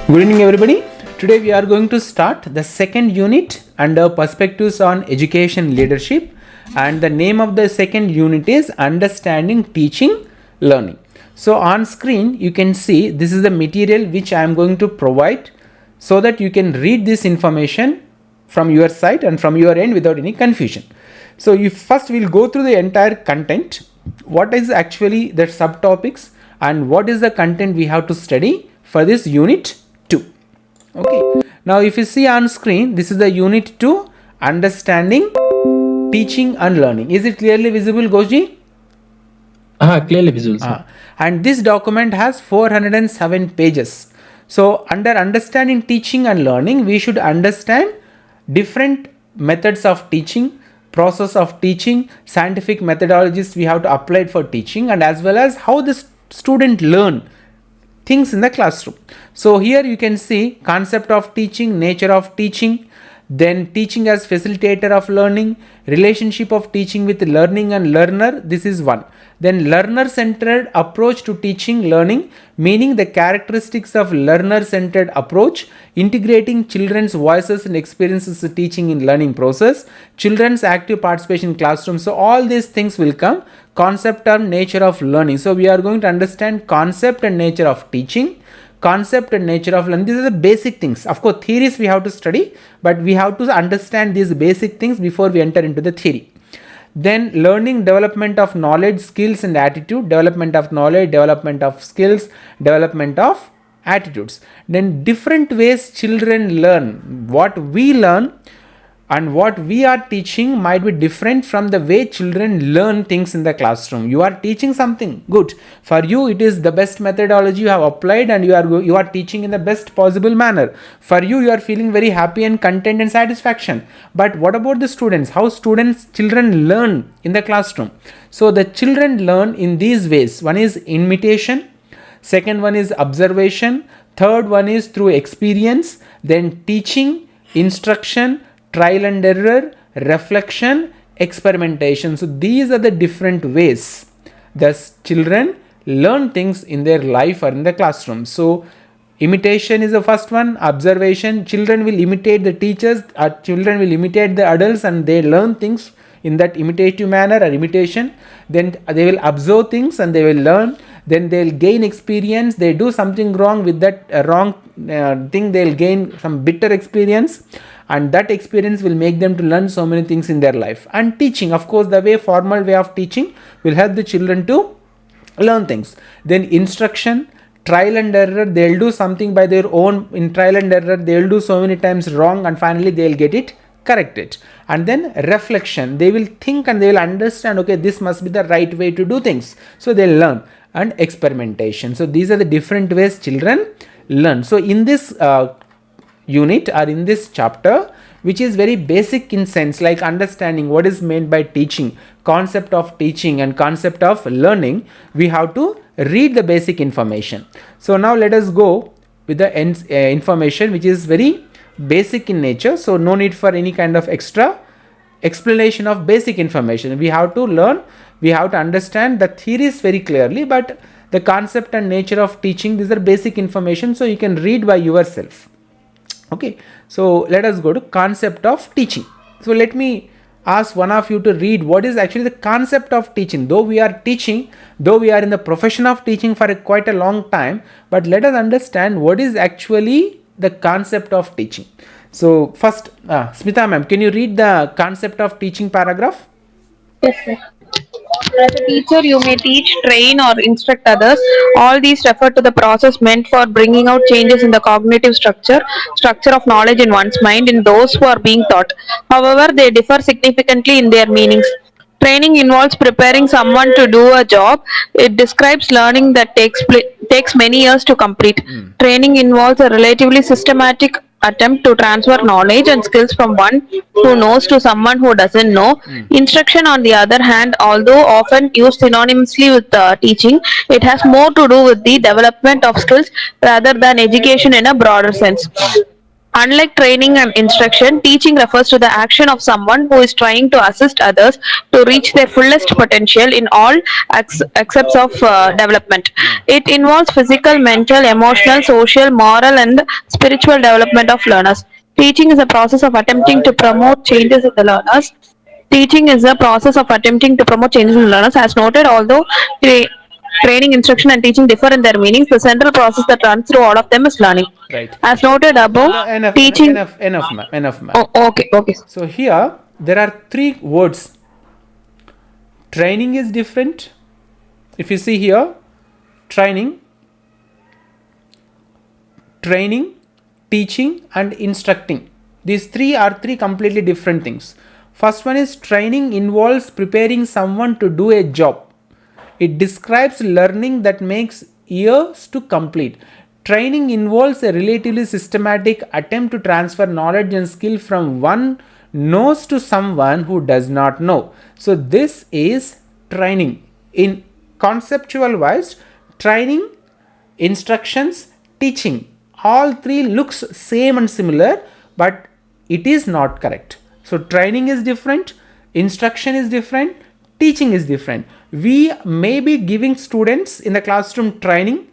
Good evening everybody. Today we are going to start the second unit under perspectives on education leadership, and the name of the second unit is understanding teaching learning. So on screen you can see this is the material which I am going to provide so that you can read this information from your side and from your end without any confusion. So you first will go through the entire content, what is actually the subtopics and what is the content we have to study for this unit 2. Okay, now if you see on screen, this is the unit 2, understanding teaching and learning. Is it clearly visible, Goji? Clearly visible, sir. And this document has 407 pages. So under understanding teaching and learning, we should understand different methods of teaching, process of teaching, scientific methodologies we have to apply for teaching, and as well as how the student learn things in the classroom. So here you can see concept of teaching, nature of teaching, then teaching as facilitator of learning, relationship of teaching with learning and learner, this is one. Then learner centered approach to teaching learning, meaning the characteristics of learner centered approach, integrating children's voices and experiences to teaching in learning process, children's active participation in classroom. So all these things will come. Concept and nature of learning. So we are going to understand concept and nature of teaching, concept and nature of learning. These are the basic things. Of course theories we have to study, but we have to understand these basic things before we enter into the theory. Then learning, development of knowledge, skills and attitude, development of knowledge, development of skills, development of attitudes. Then different ways children learn. What we learn and what we are teaching might be different from the way children learn things in the classroom. You are teaching something good. For you it is the best methodology you have applied and you are teaching in the best possible manner. For you, you are feeling very happy and content and satisfaction. But what about the students? How children learn in the classroom? So the children learn in these ways. One is imitation, second one is observation, third one is through experience, then teaching, instruction, trial and error, reflection, experimentation. So these are the different ways thus children learn things in their life or in the classroom. So imitation is the first one, observation, children will imitate the teachers, children will imitate the adults and they learn things in that imitative manner or imitation. Then they will observe things and they will learn. Then they'll gain experience. They do something wrong, with that wrong thing they'll gain some bitter experience, and that experience will make them to learn so many things in their life. And teaching, of course, the formal way of teaching will help the children to learn things. Then instruction, trial and error, they'll do something by their own. In trial and error they'll do so many times wrong and finally they'll get it corrected. And then reflection, they will think and they will understand, okay, this must be the right way to do things, so they'll learn. And experimentation. So these are the different ways children learn. So in this unit or in this chapter, which is very basic in sense, like understanding what is meant by teaching, concept of teaching and concept of learning, we have to read the basic information. So now let us go with the information which is very basic in nature. So no need for any kind of extra explanation of basic information. We have to learn, we have to understand the theories very clearly, but the concept and nature of teaching, these are basic information, so you can read by yourself. Okay, so let us go to concept of teaching. So let me ask one of you to read what is actually the concept of teaching. Though we are teaching, though we are in the profession of teaching for quite a long time, but let us understand what is actually the concept of teaching. So first, Smita ma'am, can you read the concept of teaching paragraph? Yes, sir. As a teacher, you may teach, train, or instruct others. All these refer to the process meant for bringing out changes in the cognitive structure of knowledge in one's mind in those who are being taught. However, they differ significantly in their meanings. Training involves preparing someone to do a job. It describes learning that takes many years to complete. Training involves a relatively systematic attempt to transfer knowledge and skills from one who knows to someone who doesn't know. Instruction, on the other hand, although often used synonymously with teaching, it has more to do with the development of skills rather than education in a broader sense. Unlike training and instruction, teaching refers to the action of someone who is trying to assist others to reach their fullest potential in all aspects of development. It involves physical, mental, emotional, social, moral, and spiritual development of learners. Teaching is a process of attempting to promote changes in the learners. Teaching is a process of attempting to promote changes in learners. As noted, although training, instruction, and teaching differ in their meanings, the central process that runs through all of them is learning. Right. As noted above, teaching. Enough, ma'am. Oh, okay. So here there are three words. Training is different. If you see here, training, teaching, and instructing. These three are three completely different things. First one is training involves preparing someone to do a job. It describes learning that makes years to complete. Training involves a relatively systematic attempt to transfer knowledge and skill from one knows to someone who does not know. So this is training. In conceptual wise, training, instructions, teaching, all three looks same and similar, but it is not correct. So training is different, instruction is different, teaching is different. We may be giving students in the classroom training.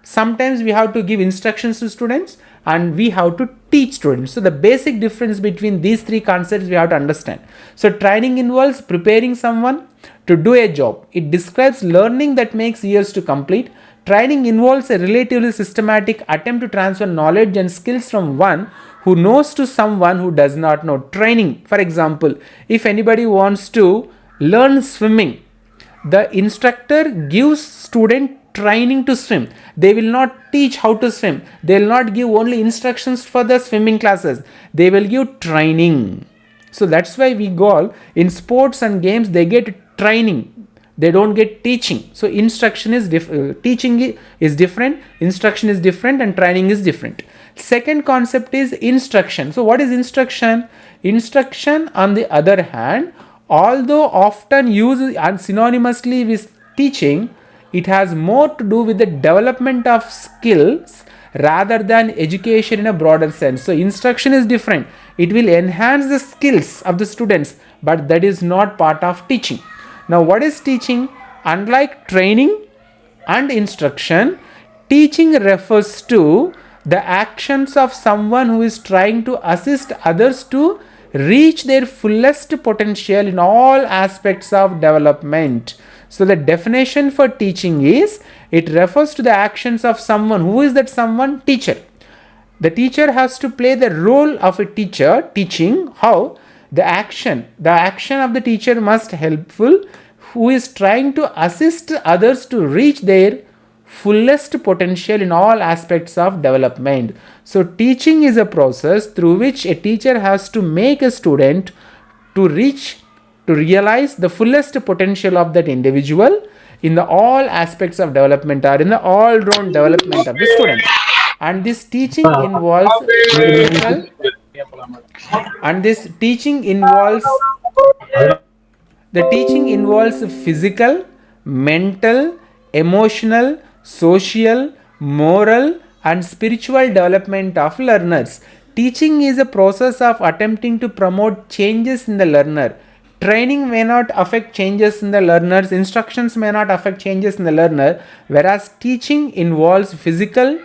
Sometimes we have to give instructions to students and we have to teach students. So the basic difference between these three concepts we have to understand. So training involves preparing someone to do a job. It describes learning that makes years to complete. Training involves a relatively systematic attempt to transfer knowledge and skills from one who knows to someone who does not know. Training, for example, if anybody wants to learn swimming, the instructor gives student training to swim. They will not teach how to swim. They will not give only instructions for the swimming classes. They will give training. So that's why we call in sports and games they get training. They don't get teaching. So instruction is teaching is different, instruction is different, and training is different. Second concept is instruction. So what is instruction? Instruction, on the other hand, although often used synonymously with teaching, it has more to do with the development of skills rather than education in a broader sense. So instruction is different. It will enhance the skills of the students, but that is not part of teaching. Now what is teaching? Unlike training and instruction, teaching refers to the actions of someone who is trying to assist others to reach their fullest potential in all aspects of development. So the definition for teaching is, it refers to the actions of someone. Who is that someone? Teacher. The teacher has to play the role of a teacher, teaching. How? The action of the teacher must helpful, who is trying to assist others to reach their fullest potential in all aspects of development. So teaching is a process through which a teacher has to make a student to realize the fullest potential of that individual in the all aspects of development, or in the all round development of the student. And this teaching involves physical, mental, emotional, social, moral, and spiritual development of learners. Teaching is a process of attempting to promote changes in the learner. Training may not affect changes in the learners, instructions may not affect changes in the learner, whereas teaching involves physical,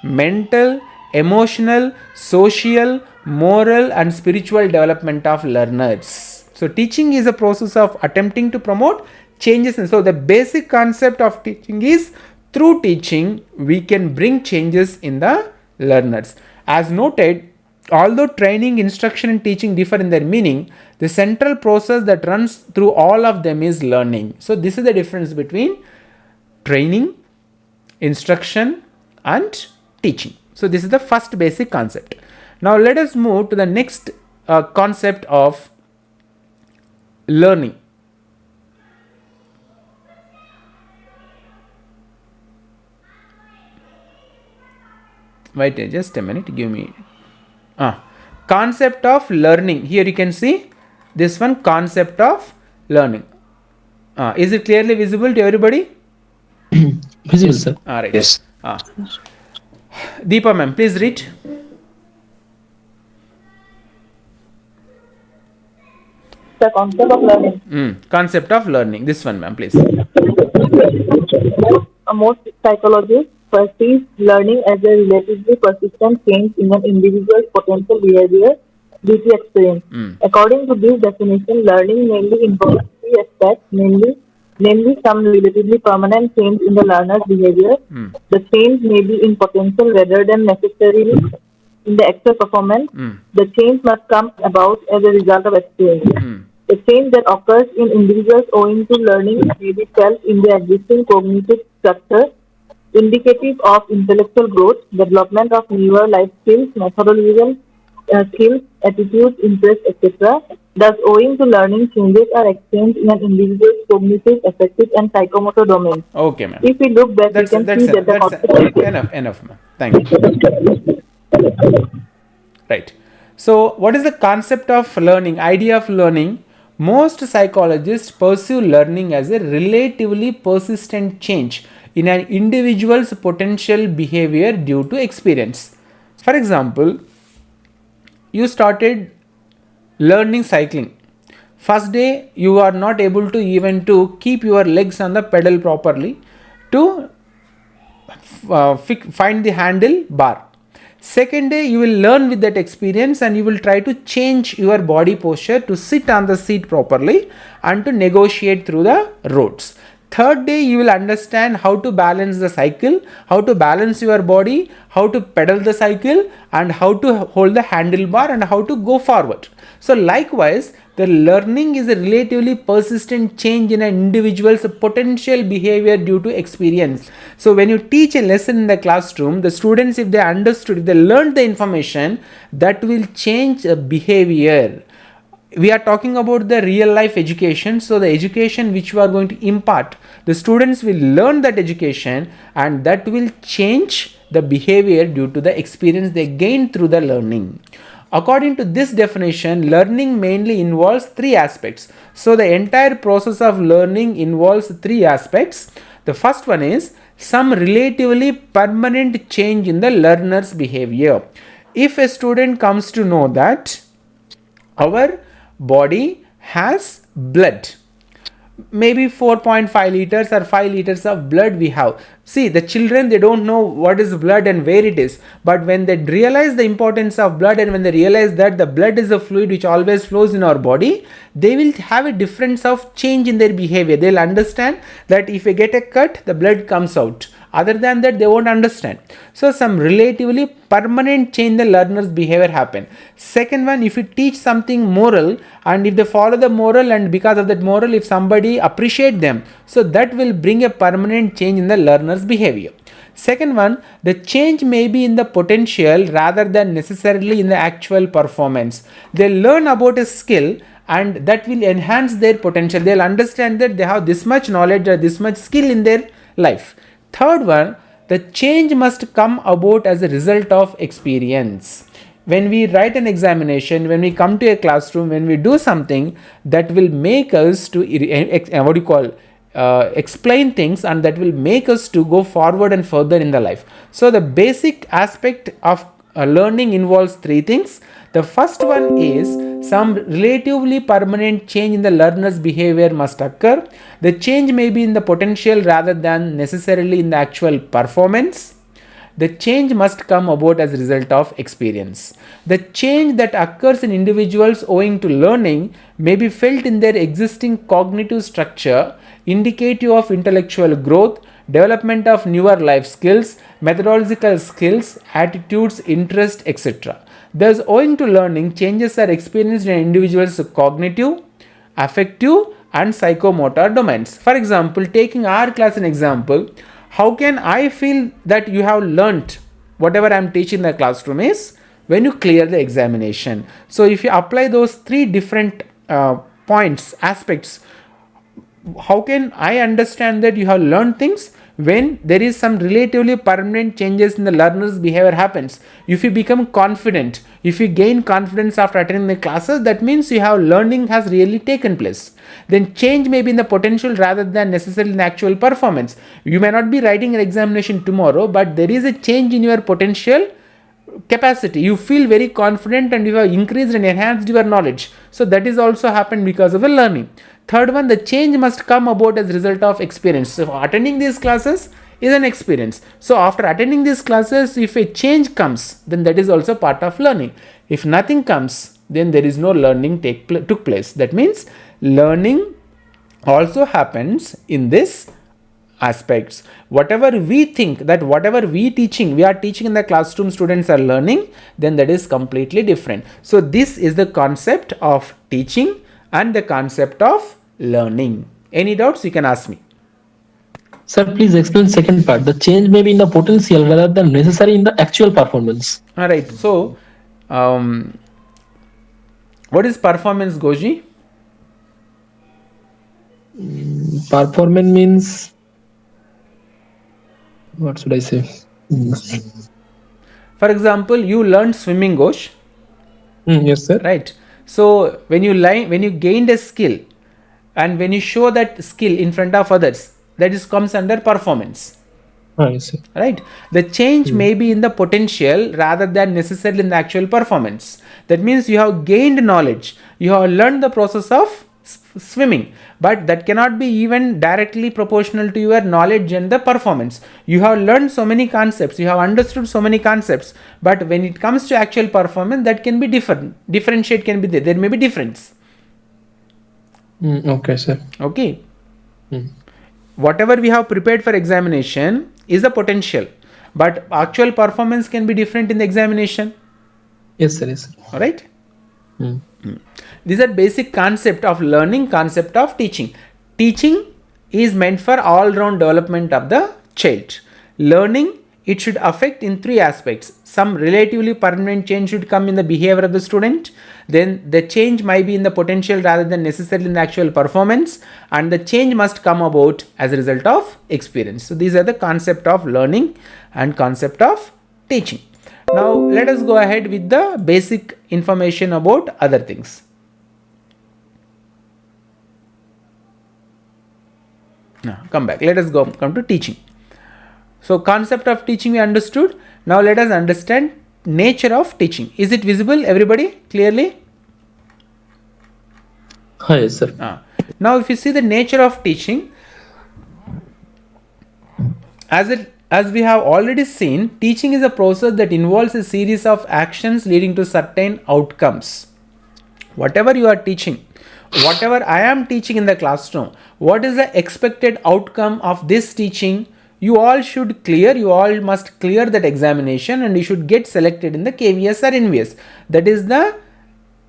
mental, emotional, social, moral, and spiritual development of learners. So teaching is a process of attempting to promote changes. And so the basic concept of teaching is, through teaching we can bring changes in the learners. As noted, although training, instruction, and teaching differ in their meaning, the central process that runs through all of them is learning. So this is the difference between training, instruction, and teaching. So this is the first basic concept. Now let us move to the next concept of learning. Wait just a minute, give me concept of learning. Here you can see this one, concept of learning. Is it clearly visible to everybody? Visible, sir. All right. Yes. Deepa ma'am, please read. The concept of learning. Concept of learning. This one, ma'am, please. Most psychologists perceive learning as a relatively persistent change in an individual's potential behavior due to experience. According to this definition, learning mainly involves three aspects, namely some relatively permanent change in the learner's behavior. The change may be in potential rather than necessarily in the actual performance. The change must come about as a result of experience. The change that occurs in individuals owing to learning may be felt in their existing cognitive structure, indicative of intellectual growth, development of newer life skills, methodological skills, attitudes, interests, etc. Thus, owing to learning, changes are exchanged in an individual's cognitive, affective, and psychomotor domains. Okay, ma'am. If we look back, we can see that the concept enough, ma'am. Thank you. Right. So, what is the concept of learning? Idea of learning? Most psychologists pursue learning as a relatively persistent change in an individual's potential behavior due to experience. For example, you started learning cycling. First day, you are not able to even to keep your legs on the pedal properly to find the handle bar. Second day, you will learn with that experience and you will try to change your body posture to sit on the seat properly and to negotiate through the roads. Third day, you will understand how to balance the cycle, how to balance your body, how to pedal the cycle, and how to hold the handlebar and how to go forward. So likewise, the learning is a relatively persistent change in an individual's potential behavior due to experience. So when you teach a lesson in the classroom, the students, if they understood, if they learned the information, that will change behavior. We are talking about the real life education. So the education which we are going to impart, the students will learn that education and that will change the behavior due to the experience they gain through the learning. According to this definition, learning mainly involves three aspects. So the entire process of learning involves three aspects. The first one is some relatively permanent change in the learner's behavior. If a student comes to know that our body has blood, maybe 4.5 liters or 5 liters of blood we have. See, the children, they don't know what is blood and where it is, but when they realize the importance of blood and when they realize that the blood is a fluid which always flows in our body, they will have a difference of change in their behavior. They'll understand that if I get a cut, the blood comes out. Other than that, they won't understand. So some relatively permanent change in the learner's behavior happen. Second one, if you teach something moral and if they follow the moral and because of that moral, if somebody appreciate them, so that will bring a permanent change in the learner's behavior. Second one, the change may be in the potential rather than necessarily in the actual performance. They learn about a skill and that will enhance their potential. They'll understand that they have this much knowledge or this much skill in their life. Third one, the change must come about as a result of experience. When we write an examination, when we come to a classroom, when we do something, that will make us to explain things and that will make us to go forward and further in the life. So the basic aspect of learning involves three things. The first one is some relatively permanent change in the learner's behavior must occur. The change may be in the potential rather than necessarily in the actual performance. The change must come about as a result of experience. The change that occurs in individuals owing to learning may be felt in their existing cognitive structure, indicative of intellectual growth, development of newer life skills, methodological skills, attitudes, interests, etc. Thus, owing to learning, changes are experienced in individuals' cognitive, affective, and psychomotor domains. For example, taking our class an example, how can I feel that you have learnt whatever I am teaching in the classroom is when you clear the examination. So, if you apply those three different points, aspects, how can I understand that you have learned things? When there is some relatively permanent changes in the learner's behavior happens. If you become confident, if you gain confidence after attending the classes, that means you have learning has really taken place. Then change may be in the potential rather than necessarily in the actual performance. You may not be writing an examination tomorrow, but there is a change in your potential capacity. You feel very confident and you have increased and enhanced your knowledge. So that is also happened because of the learning. Third one, the change must come about as a result of experience. So attending these classes is an experience. So after attending these classes, if a change comes, then that is also part of learning. If nothing comes, then there is no learning took place. That means learning also happens in this aspects. Whatever we think that whatever we are teaching in the classroom, students are learning, then that is completely different. So this is the concept of teaching and the concept of learning. Any doubts you can ask me. Sir, please explain second part. The change may be in the potential rather than necessary in the actual performance. All right. So what is performance, Goji? Performance means, what should I say? For example, you learned swimming, Gosh. Yes, sir. Right. So when you gained a skill and when you show that skill in front of others, that is comes under performance. Yes, sir. Right. The change may be in the potential rather than necessarily in the actual performance. That means you have gained knowledge. You have learned the process of swimming, but that cannot be even directly proportional to your knowledge and the performance. You have learned so many concepts, you have understood so many concepts, but when it comes to actual performance, that can be different. Differentiate can be there. There may be difference. Okay, sir. Okay. Whatever we have prepared for examination is the potential, but actual performance can be different in the examination. Yes, sir. Yes, sir. All right. These are basic concept of learning, concept of teaching. Teaching is meant for all-round development of the child. Learning, it should affect in three aspects. Some relatively permanent change should come in the behavior of the student. Then the change might be in the potential rather than necessarily in the actual performance. And the change must come about as a result of experience. So these are the concept of learning and concept of teaching. Now let us go ahead with the basic information about other things. Now come back. Let us come to teaching. So concept of teaching we understood. Now let us understand nature of teaching. Is it visible, everybody, clearly? Yes, sir. Now if you see the nature of teaching, as we have already seen, teaching is a process that involves a series of actions leading to certain outcomes. Whatever you are teaching, whatever I am teaching in the classroom, what is the expected outcome of this teaching? You all must clear that examination and you should get selected in the KVS or NVS. That is the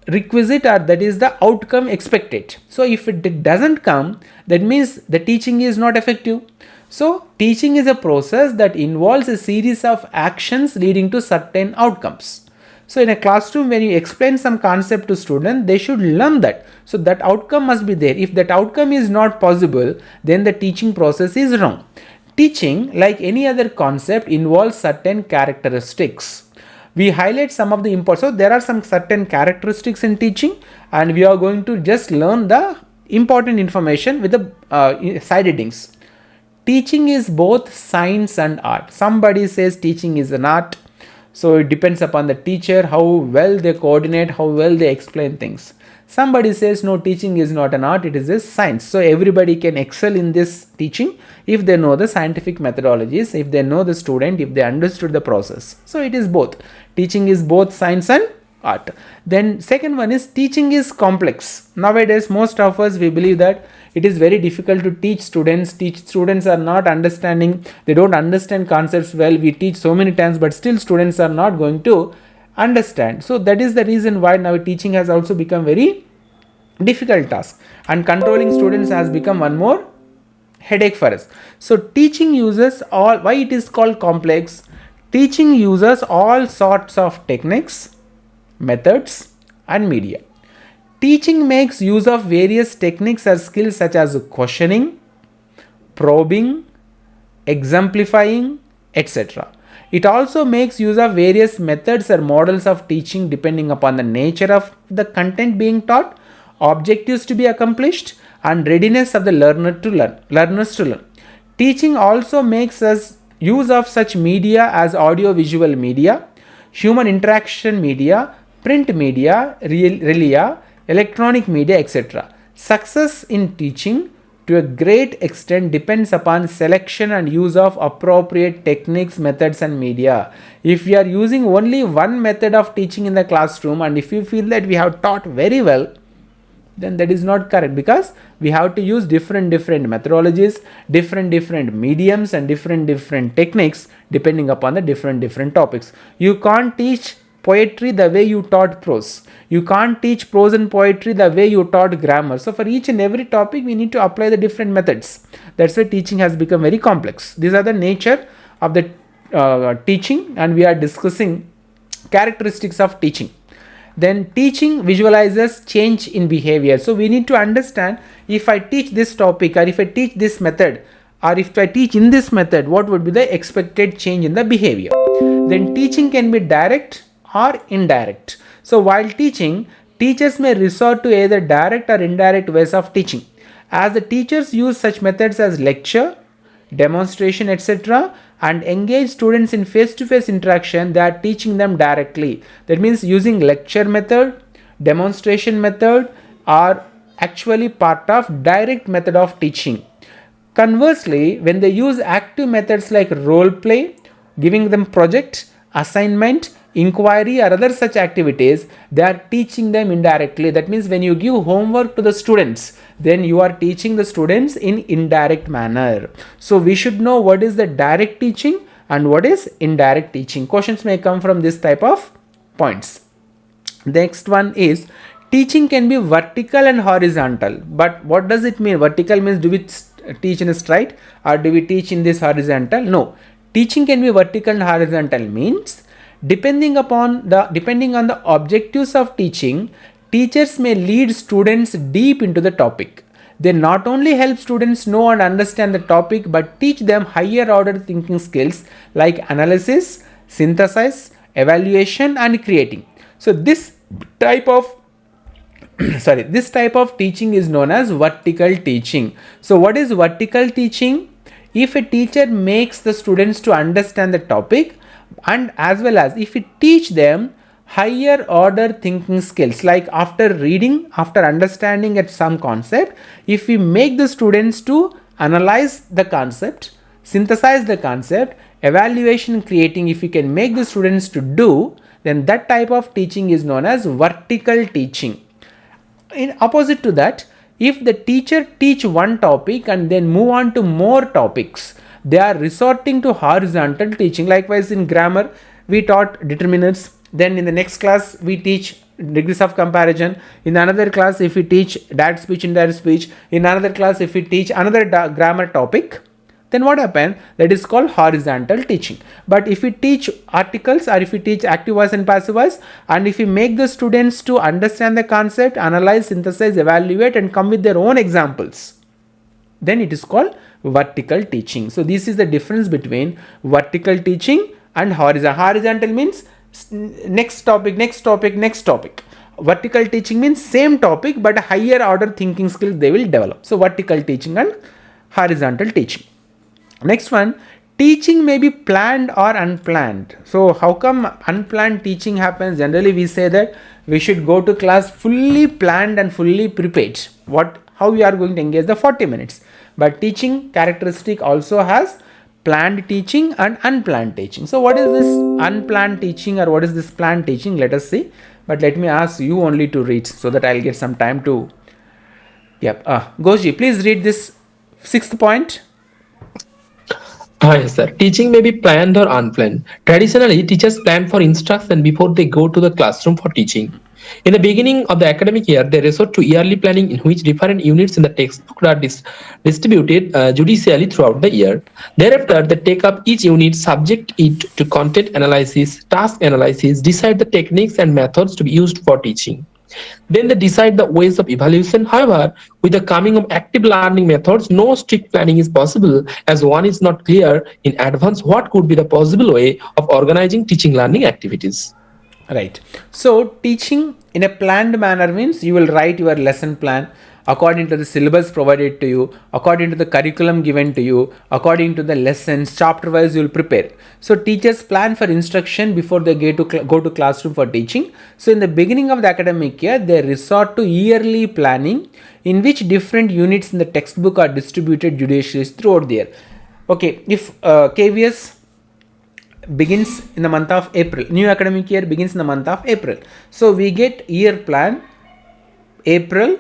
requisite, or that is the outcome expected. So if it doesn't come, that means the teaching is not effective. So teaching is a process that involves a series of actions leading to certain outcomes. So in a classroom, when you explain some concept to students, they should learn that. So that outcome must be there. If that outcome is not possible, then the teaching process is wrong. Teaching, like any other concept, involves certain characteristics. We highlight some of the important. So there are some certain characteristics in teaching, and we are going to just learn the important information with the side headings. Teaching is both science and art. Somebody says teaching is an art. So it depends upon the teacher, how well they coordinate, how well they explain things. Somebody says no, teaching is not an art, it is a science. So everybody can excel in this teaching if they know the scientific methodologies, if they know the student, if they understood the process. So it is both. Teaching is both science and art. Then second one is teaching is complex. Nowadays most of us, we believe that it is very difficult to teach students. Students are not understanding, they don't understand concepts well. We teach so many times, but still students are not going to understand. So that is the reason why now teaching has also become very difficult task, and controlling students has become one more headache for us. So teaching uses all, why it is called complex? Teaching uses all sorts of techniques, methods and media. Teaching makes use of various techniques or skills such as questioning, probing, exemplifying, etc. It also makes use of various methods or models of teaching depending upon the nature of the content being taught, objectives to be accomplished, and readiness of the learners to learn. Teaching also makes us use of such media as audio-visual media, human interaction media, print media, relia, electronic media, etc. Success in teaching to a great extent depends upon selection and use of appropriate techniques, methods and media. If we are using only one method of teaching in the classroom, and if you feel that we have taught very well, then that is not correct, because we have to use different methodologies, different mediums and different techniques depending upon the different topics. You can't teach poetry the way you taught prose. You can't teach prose and poetry the way you taught grammar. So for each and every topic we need to apply the different methods. That's why teaching has become very complex. These are the nature of the teaching, and we are discussing characteristics of teaching. Then teaching visualizes change in behavior. So we need to understand, if I teach this topic, or if I teach this method, or if I teach in this method, what would be the expected change in the behavior. Then teaching can be direct or indirect. So while teaching, teachers may resort to either direct or indirect ways of teaching. As the teachers use such methods as lecture, demonstration, etc., and engage students in face-to-face interaction, they are teaching them directly. That means using lecture method, demonstration method are actually part of direct method of teaching. Conversely, when they use active methods like role play, giving them project, assignment, inquiry or other such activities, they are teaching them indirectly. That means when you give homework to the students, then you are teaching the students in indirect manner. So we should know what is the direct teaching and what is indirect teaching. Questions may come from this type of points. Next one is, teaching can be vertical and horizontal. But what does it mean? Vertical means, do we teach in a straight or do we teach in this horizontal? No. Teaching can be vertical and horizontal means, depending on the objectives of teaching, teachers may lead students deep into the topic. They not only help students know and understand the topic, but teach them higher order thinking skills like analysis, synthesis, evaluation and creating. So this type of teaching is known as vertical teaching. So what is vertical teaching? If a teacher makes the students to understand the topic, and as well as if we teach them higher order thinking skills, like after reading, after understanding at some concept, if we make the students to analyze the concept, synthesize the concept, evaluation, creating, if we can make the students to do, then that type of teaching is known as vertical teaching. In opposite to that, if the teacher teach one topic and then move on to more topics, they are resorting to horizontal teaching. Likewise in grammar, we taught determinants. Then in the next class, we teach degrees of comparison. In another class, if we teach direct speech, indirect speech. In another class, if we teach another grammar topic, then what happens? That is called horizontal teaching. But if we teach articles, or if we teach active voice and passive voice, and if we make the students to understand the concept, analyze, synthesize, evaluate and come with their own examples, then it is called vertical teaching. So this is the difference between vertical teaching and horizontal. Horizontal means next topic. Vertical teaching means same topic but higher order thinking skills they will develop. So vertical teaching and horizontal teaching. Next one, teaching may be planned or unplanned. So how come unplanned teaching happens? Generally we say that we should go to class fully planned and fully prepared. How we are going to engage the 40 minutes. But teaching characteristic also has planned teaching and unplanned teaching. So what is this unplanned teaching or what is this planned teaching? Let us see. But let me ask you only to read so that I'll get some time to. Yep. Goji, please read this 6th point. Yes, sir. Teaching may be planned or unplanned. Traditionally, teachers plan for instruction before they go to the classroom for teaching. In the beginning of the academic year, they resort to yearly planning in which different units in the textbook are distributed judicially throughout the year. Thereafter, they take up each unit, subject it to content analysis, task analysis, decide the techniques and methods to be used for teaching. Then they decide the ways of evaluation. However, with the coming of active learning methods, no strict planning is possible as one is not clear in advance what could be the possible way of organizing teaching learning activities. Right. So teaching in a planned manner means you will write your lesson plan, according to the syllabus provided to you, according to the curriculum given to you, according to the lessons, chapter wise you will prepare. So teachers plan for instruction before they go to classroom for teaching. So in the beginning of the academic year, they resort to yearly planning in which different units in the textbook are distributed judiciously throughout the year. Okay, if KVS begins in the month of April, new academic year begins in the month of April. So we get year plan. April,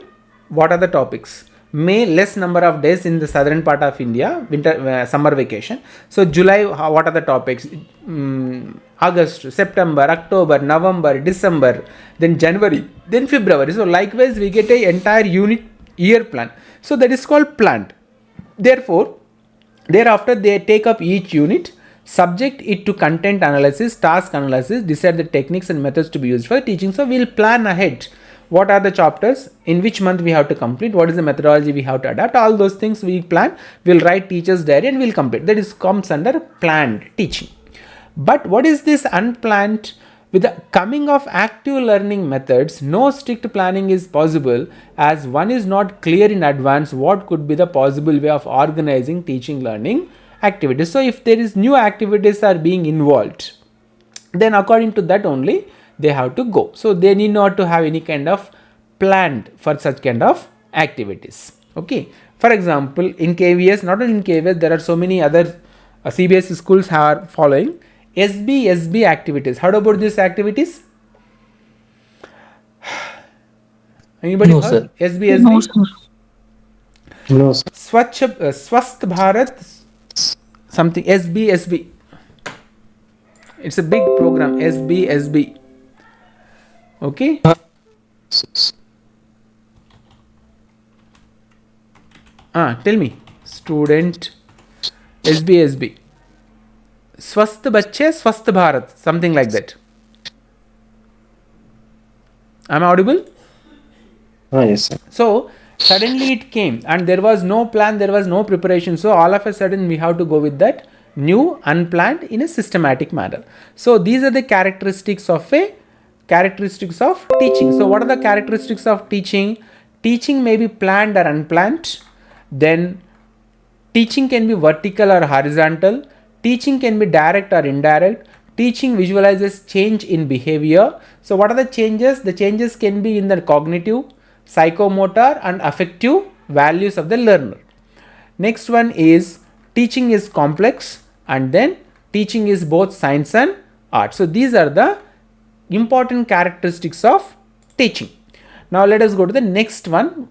what are the topics? May, less number of days in the southern part of India, winter, summer vacation. So July, what are the topics? August, September, October, November, December, then January, then February. So likewise, we get a entire unit year plan. So that is called planned. Therefore, thereafter they take up each unit, subject it to content analysis, task analysis, decide the techniques and methods to be used for teaching. So we'll plan ahead. What are the chapters, in which month we have to complete, what is the methodology we have to adapt, all those things we plan, we'll write teacher's diary and we'll complete. That is comes under planned teaching. But what is this unplanned? With the coming of active learning methods, no strict planning is possible as one is not clear in advance what could be the possible way of organizing teaching learning activities. So if there is new activities are being involved, then according to that only they have to go. So they need not to have any kind of planned for such kind of activities. Okay. For example, in KVS, not only in KVS, there are so many other CBSE schools are following SB activities. How about these activities? Anybody No, heard? sir. SB? No, sir. No, sir. Swasth Bharat something, SB. It's a big program, SB. Okay. Tell me, student, SB. Swasth Bachche, Swasth Bharat, something like that. Am I audible? Yes, sir. So suddenly it came and there was no plan, there was no preparation. So all of a sudden we have to go with that new unplanned in a systematic manner. So these are the characteristics of teaching. So what are the characteristics of teaching? Teaching may be planned or unplanned. Then teaching can be vertical or horizontal. Teaching can be direct or indirect. Teaching visualizes change in behavior. So what are the changes? The changes can be in the cognitive, psychomotor and affective values of the learner. Next one is teaching is complex, and then teaching is both science and art. So these are the important characteristics of teaching. Now let us go to the next one.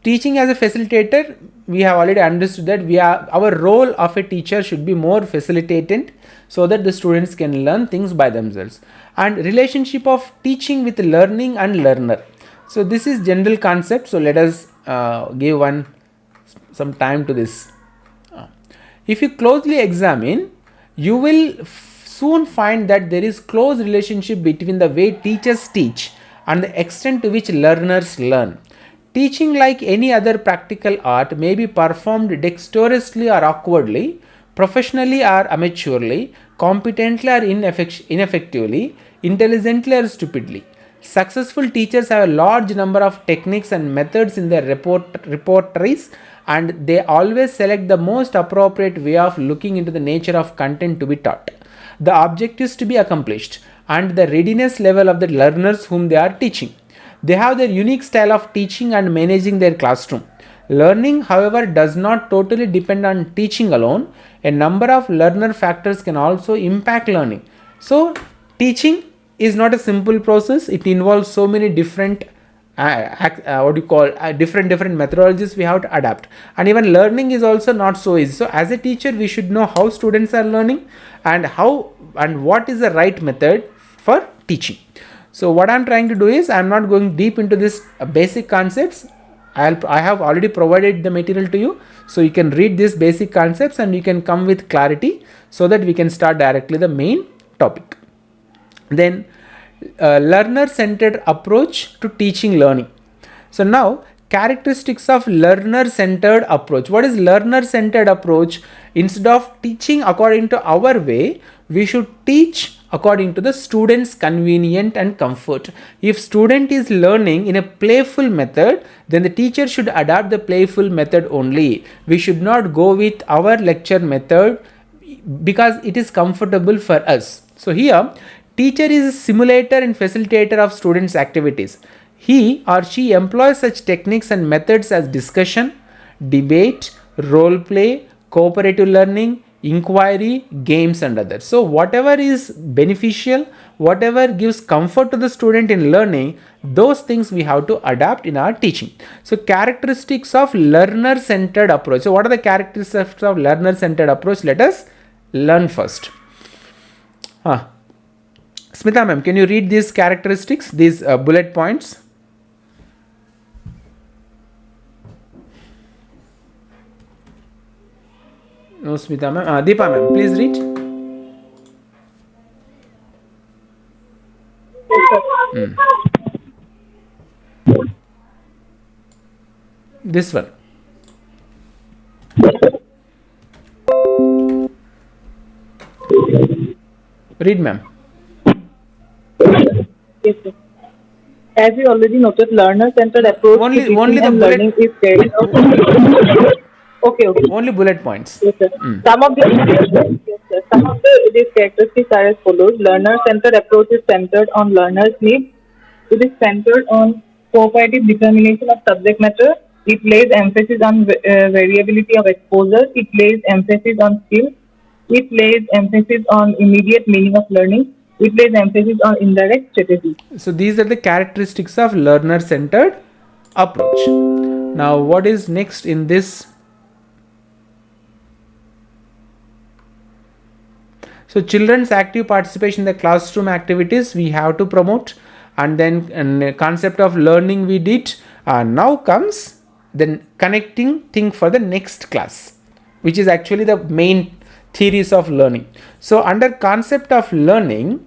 Teaching as a facilitator, we have already understood that our role of a teacher should be more facilitated so that the students can learn things by themselves. And relationship of teaching with learning and learner. So this is general concept. So let us give some time to this. If you closely examine, you will soon find that there is close relationship between the way teachers teach and the extent to which learners learn. Teaching, like any other practical art, may be performed dexterously or awkwardly, professionally or amateurly, competently or ineffectively, intelligently or stupidly. Successful teachers have a large number of techniques and methods in their repertories, and they always select the most appropriate way of looking into the nature of content to be taught, the objectives to be accomplished, and the readiness level of the learners whom they are teaching. They have their unique style of teaching and managing their classroom. Learning, however, does not totally depend on teaching alone. A number of learner factors can also impact learning. So, teaching is not a simple process. It involves so many different different methodologies we have to adapt. And even learning is also not so easy. So, as a teacher, we should know how students are learning and what is the right method for teaching. So what I'm trying to do is, I'm not going deep into this basic concepts. I have already provided the material to you, so you can read these basic concepts and you can come with clarity so that we can start directly the main topic. Then learner-centered approach to teaching learning. So now characteristics of learner-centered approach. What is learner-centered approach? Instead of teaching according to our way, we should teach according to the student's convenient and comfort. If student is learning in a playful method, then the teacher should adapt the playful method only. We should not go with our lecture method because it is comfortable for us. So here, teacher is a simulator and facilitator of students' activities. He or she employs such techniques and methods as discussion, debate, role play, cooperative learning, inquiry, games and others. So whatever is beneficial, whatever gives comfort to the student in learning, those things we have to adapt in our teaching. So characteristics of learner-centered approach. So what are the characteristics of learner-centered approach? Let us learn first. Smita ma'am, can you read these characteristics, these bullet points? No, Smita ma'am. Deepa ma'am, please read. This one. Read, ma'am. Yes, sir. As we already noted, learner-centered approach Only to teaching the and bullet- learning is carried out. Okay. Only bullet points. Yes, sir. Some of these characteristics are as follows. Learner-centered approach is centered on learner's needs. It is centered on cooperative determination of subject matter. It lays emphasis on variability of exposure. It lays emphasis on skills. It lays emphasis on immediate meaning of learning. It lays emphasis on indirect strategy. So these are the characteristics of learner-centered approach. Now, what is next in this? So children's active participation in the classroom activities we have to promote, and then concept of learning we did. Now comes the connecting thing for the next class, which is actually the main theories of learning. So under concept of learning,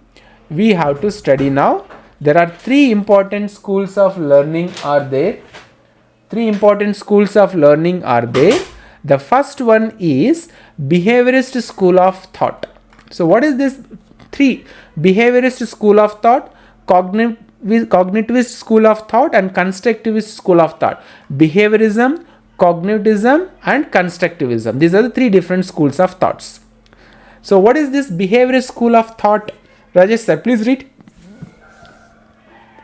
we have to study now. There are three important schools of learning are there. Three important schools of learning are there. The first one is behaviorist school of thought. So what is this? Three: behaviorist school of thought, cognitivist school of thought, and constructivist school of thought. Behaviorism, cognitivism, and constructivism. These are the three different schools of thoughts. So what is this behaviorist school of thought? Rajesh sir, please read.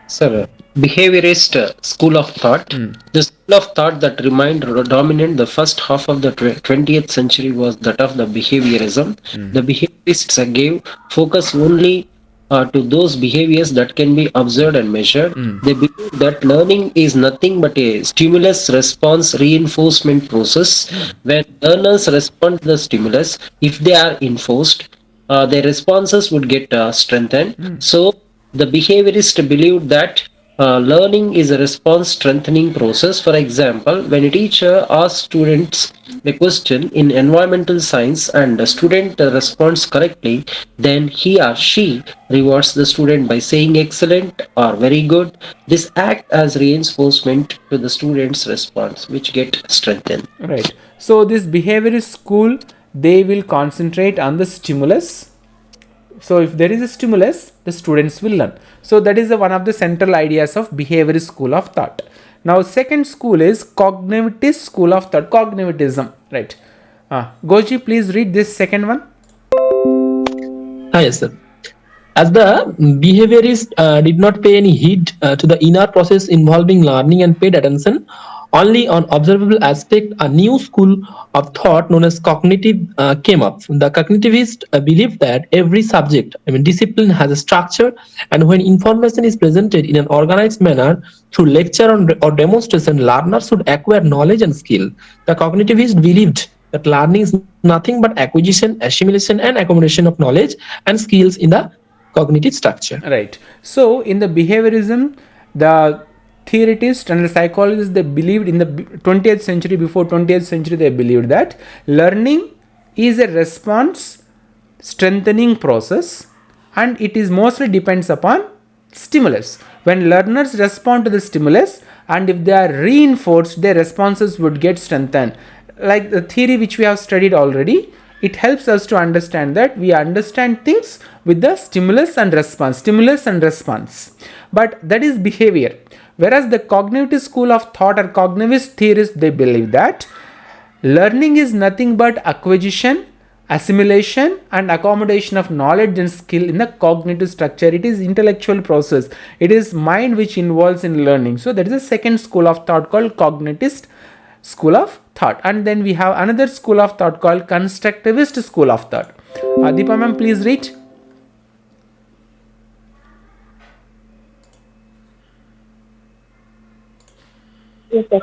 Sir, behaviorist school of thought. The school of thought that remained dominant the first half of the 20th century was that of the behaviorism. The behaviorists gave focus only to those behaviors that can be observed and measured. They believe that learning is nothing but a stimulus response reinforcement process. When learners respond to the stimulus, if they are enforced, their responses would get strengthened. So the behaviorist believed that learning is a response strengthening process. For example, when a teacher asks students a question in environmental science and the student responds correctly, then he or she rewards the student by saying excellent or very good. This acts as reinforcement to the student's response, which get strengthened. Right. So this behaviorist school, they will concentrate on the stimulus. So if there is a stimulus, the students will learn. So that is one of the central ideas of behaviorist school of thought. Now second school is cognitivist school of thought, cognitivism, right? Goji, please read this second one. Yes, sir. As the behaviorist did not pay any heed to the inner process involving learning and paid attention only on observable aspect, a new school of thought known as cognitive came up. The cognitivist believed that every subject, discipline has a structure, and when information is presented in an organized manner through lecture or demonstration, learners should acquire knowledge and skill. The cognitivist believed that learning is nothing but acquisition, assimilation, and accommodation of knowledge and skills in the cognitive structure. Right. So in the behaviorism, the theorists and the psychologists, they believed in the 20th century, before 20th century, they believed that learning is a response strengthening process, and it is mostly depends upon stimulus. When learners respond to the stimulus, and if they are reinforced, their responses would get strengthened. Like the theory which we have studied already, it helps us to understand that we understand things with the stimulus and response, but that is behavior. Whereas the cognitive school of thought or cognitivist theorists, they believe that learning is nothing but acquisition, assimilation and accommodation of knowledge and skill in the cognitive structure. It is intellectual process. It is mind which involves in learning. So that is the second school of thought called cognitivist school of thought. And then we have another school of thought called constructivist school of thought. Deepa ma'am, please read. Yes, sir.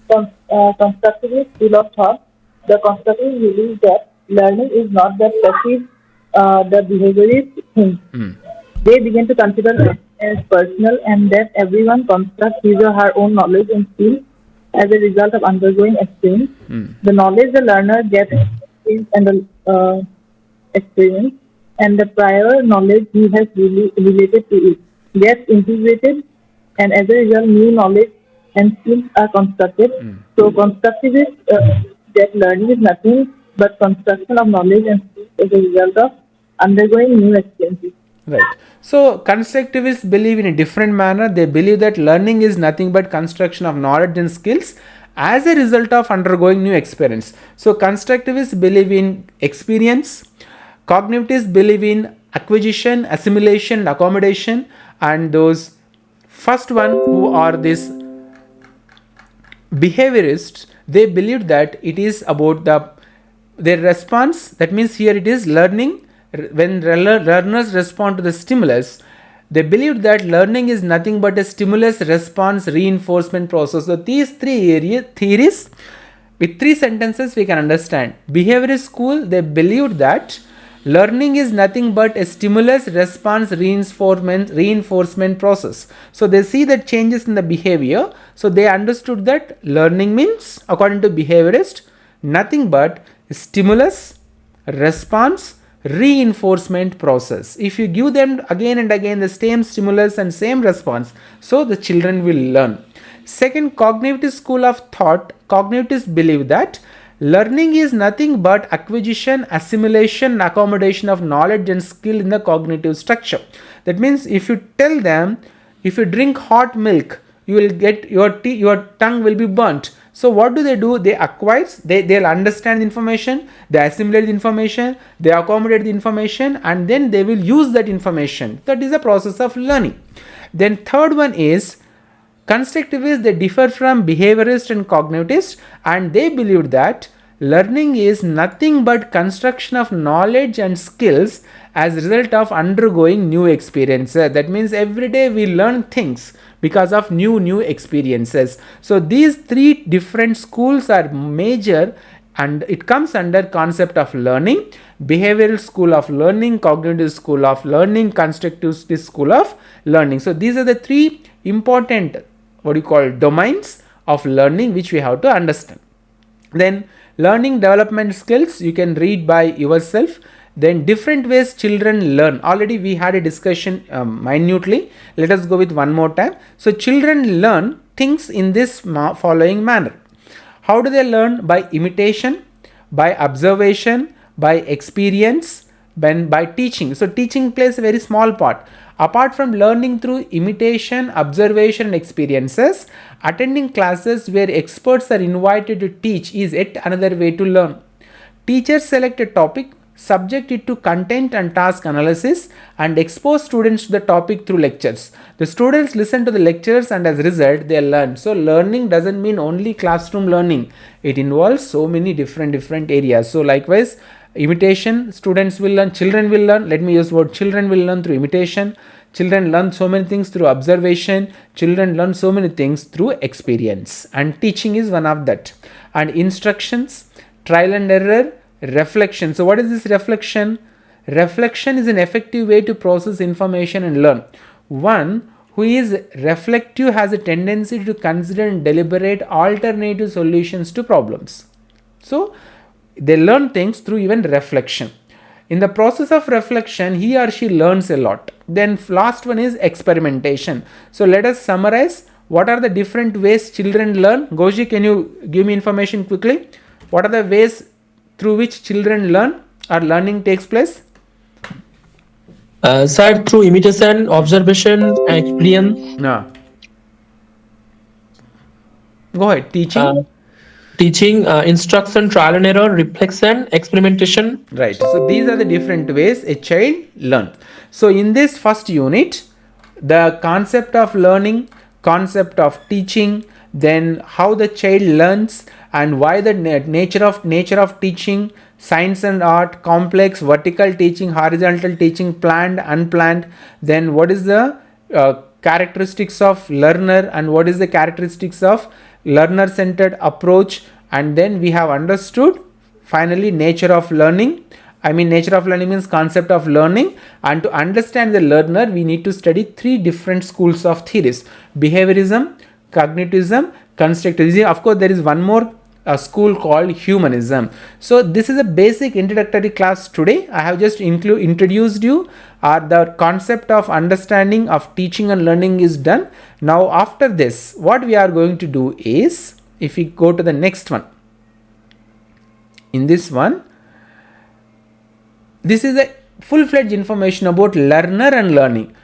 Constructivist school of thought. The constructivists believe that learning is not the passive, the behaviorist thing. They begin to consider learning as personal and that everyone constructs his or her own knowledge and skill as a result of undergoing experience. The knowledge the learner gets and the experience and the prior knowledge he has related to it gets integrated, and as a result new knowledge and skills are constructed. So constructivists that learning is nothing but construction of knowledge and skills as a result of undergoing new experiences. Right. So constructivists believe in a different manner. They believe that learning is nothing but construction of knowledge and skills as a result of undergoing new experience. So constructivists believe in experience, cognitivists believe in acquisition, assimilation, accommodation, and those first one who are this behaviorists, they believe that it is about their response. That means here it is learning. When learners respond to the stimulus, they believe that learning is nothing but a stimulus response reinforcement process. So these three theories with 3 sentences we can understand. Behaviorist school, they believed that learning is nothing but a stimulus response reinforcement process. So they see the changes in the behavior. So they understood that learning means, according to behaviorist, nothing but stimulus response reinforcement process. If you give them again and again the same stimulus and same response, so the children will learn. Second, cognitive school of thought, cognitivists believe that learning is nothing but acquisition, assimilation, accommodation of knowledge and skill in the cognitive structure. That means if you tell them, if you drink hot milk, you will get your tongue will be burnt. So what do? They acquire, they'll understand the information, they assimilate the information, they accommodate the information, and then they will use that information. That is the process of learning. Then third one is constructivists. They differ from behaviorists and cognitivists, and they believe that learning is nothing but construction of knowledge and skills as a result of undergoing new experiences. That means every day we learn things because of new experiences. So these 3 different schools are major, and it comes under concept of learning: behavioral school of learning, cognitive school of learning, constructivist school of learning. So these are the 3 important domains of learning which we have to understand. Then learning development skills, you can read by yourself. Then different ways children learn. Already we had a discussion minutely. Let us go with one more time. So children learn things in this following manner. How do they learn? By imitation, by observation, by experience, by teaching. So teaching plays a very small part. Apart from learning through imitation, observation and experiences, attending classes where experts are invited to teach is yet another way to learn. Teachers select a topic, subject it to content and task analysis, and expose students to the topic through lectures. The students listen to the lectures and as a result they learn. So learning doesn't mean only classroom learning. It involves so many different areas. So likewise, imitation, students will learn, children will learn. Let me use the word children will learn through imitation. Children learn so many things through observation. Children learn so many things through experience. And teaching is one of that. And instructions, trial and error, reflection. So what is this reflection? Reflection is an effective way to process information and learn. One who is reflective has a tendency to consider and deliberate alternative solutions to problems. So they learn things through even reflection. In the process of reflection, he or she learns a lot. Then last one is experimentation. So let us summarize What are the different ways children learn? Goji, can you give me information quickly? What are the ways through which children learn or learning takes place? Sir, through imitation, observation, experience. No. Go ahead. Teaching. Teaching, instruction, trial and error, reflection, experimentation. Right. So these are the different ways a child learns. So in this first unit, the concept of learning, concept of teaching, then how the child learns and why the nature of teaching, science and art, complex, vertical teaching, horizontal teaching, planned, unplanned, then what is the characteristics of learner and what is the characteristics of learner centered approach, and then we have understood finally nature of learning. Nature of learning means concept of learning, and to understand the learner we need to study three different schools of theories: behaviorism, cognitivism, constructivism. Of course there is one more school called humanism. So this is a basic introductory class today. I have just introduced you the concept of understanding of teaching and learning is done. Now after this what we are going to do is, if we go to the next one, in this one, this is a full-fledged information about learner and learning.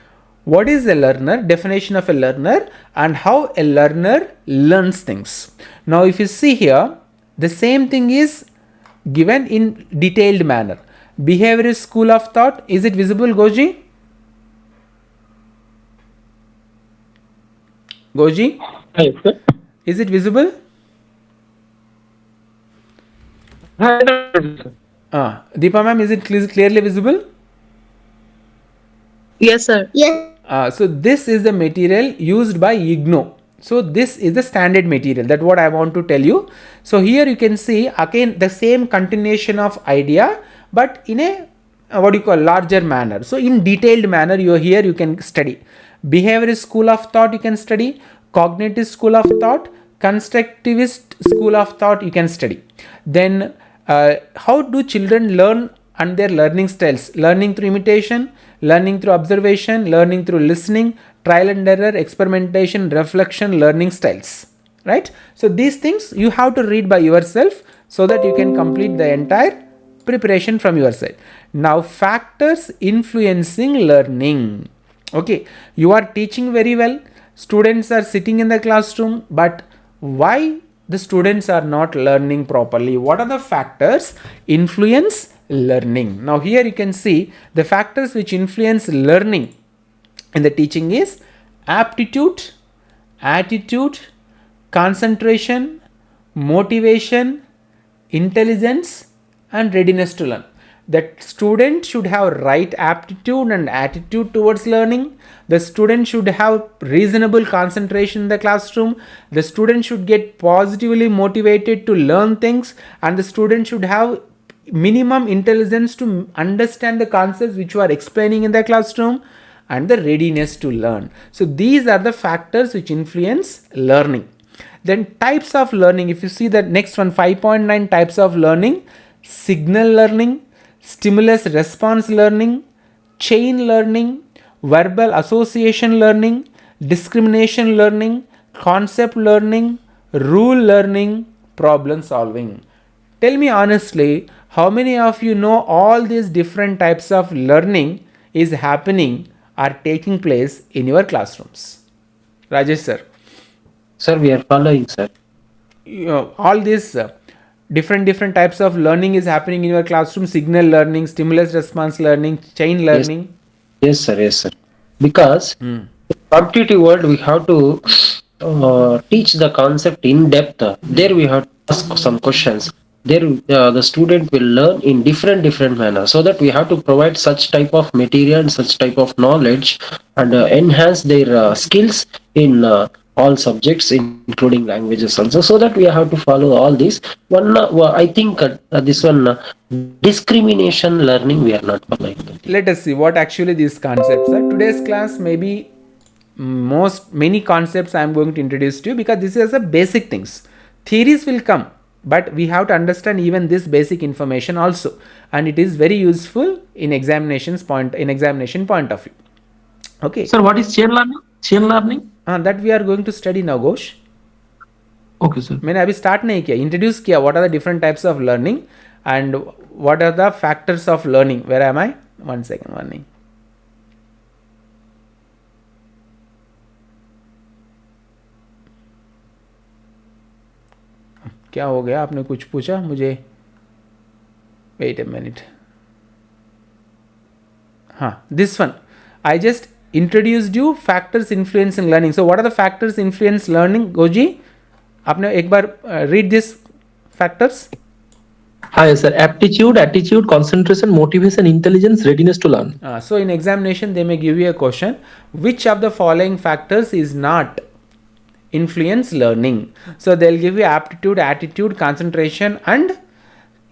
What is a learner, definition of a learner, and how a learner learns things. Now if you see here, the same thing is given in detailed manner. Behaviorist school of thought, is it visible, Goji? Goji? Yes, sir. Is it visible? Deepa ma'am, is it clearly visible? Yes, sir. So this is the material used by IGNOU. So this is the standard material, that's what I want to tell you. So here you can see again the same continuation of idea, but in a larger manner. So in detailed manner you can study. Behaviorist school of thought you can study, cognitive school of thought, constructivist school of thought you can study. Then how do children learn and their learning styles? Learning through imitation, learning through observation, learning through listening, trial and error, experimentation, reflection, learning styles, right? So these things you have to read by yourself so that you can complete the entire preparation from your side. Now factors influencing learning. Okay, you are teaching very well, students are sitting in the classroom, but why the students are not learning properly? What are the factors influence learning? Now here you can see the factors which influence learning in the teaching is aptitude, attitude, concentration, motivation, intelligence, and readiness to learn. That student should have right aptitude and attitude towards learning. The student should have reasonable concentration in the classroom. The student should get positively motivated to learn things, and the student should have minimum intelligence to understand the concepts which you are explaining in the classroom, and the readiness to learn. So these are the factors which influence learning. Then types of learning, if you see the next one, 5.9 types of learning: signal learning, stimulus response learning, chain learning, verbal association learning, discrimination learning, concept learning, rule learning, problem solving. Tell me honestly, how many of you know all these different types of learning is happening or taking place in your classrooms? Rajesh sir. Sir, we are following, sir. All these different types of learning is happening in your classroom: signal learning, stimulus response learning, chain learning. Yes, sir. Yes, sir. Because in competitive world, we have to teach the concept in depth. There we have to ask some questions. There the student will learn in different manner. So that we have to provide such type of material and such type of knowledge, and enhance their skills in all subjects, including languages also. So that we have to follow all this. One, I think this one discrimination learning we are not following. Let us see what actually these concepts are. Today's class maybe many concepts I am going to introduce to you, because this is a basic things. Theories will come, but we have to understand even this basic information also, and it is very useful in examination point of view. Okay. Sir, what is chain learning? chain learning. That we are going to study now, Ghosh. Okay, sir. मैंने अभी start नहीं किया, introduce किया what are the different types of learning and what are the factors of learning. Where am I? 1 second, 1 नहीं. क्या हो गया? आपने कुछ पूछा मुझे. Wait a minute. हाँ, this one. I just introduced you factors influencing learning. So what are the factors influence learning, Goji? आपने एक बार read this factors. Hi, sir. Aptitude, attitude, concentration, motivation, intelligence, readiness to learn. So in examination they may give you a question, which of the following factors is not influence learning? So they'll give you aptitude, attitude, concentration and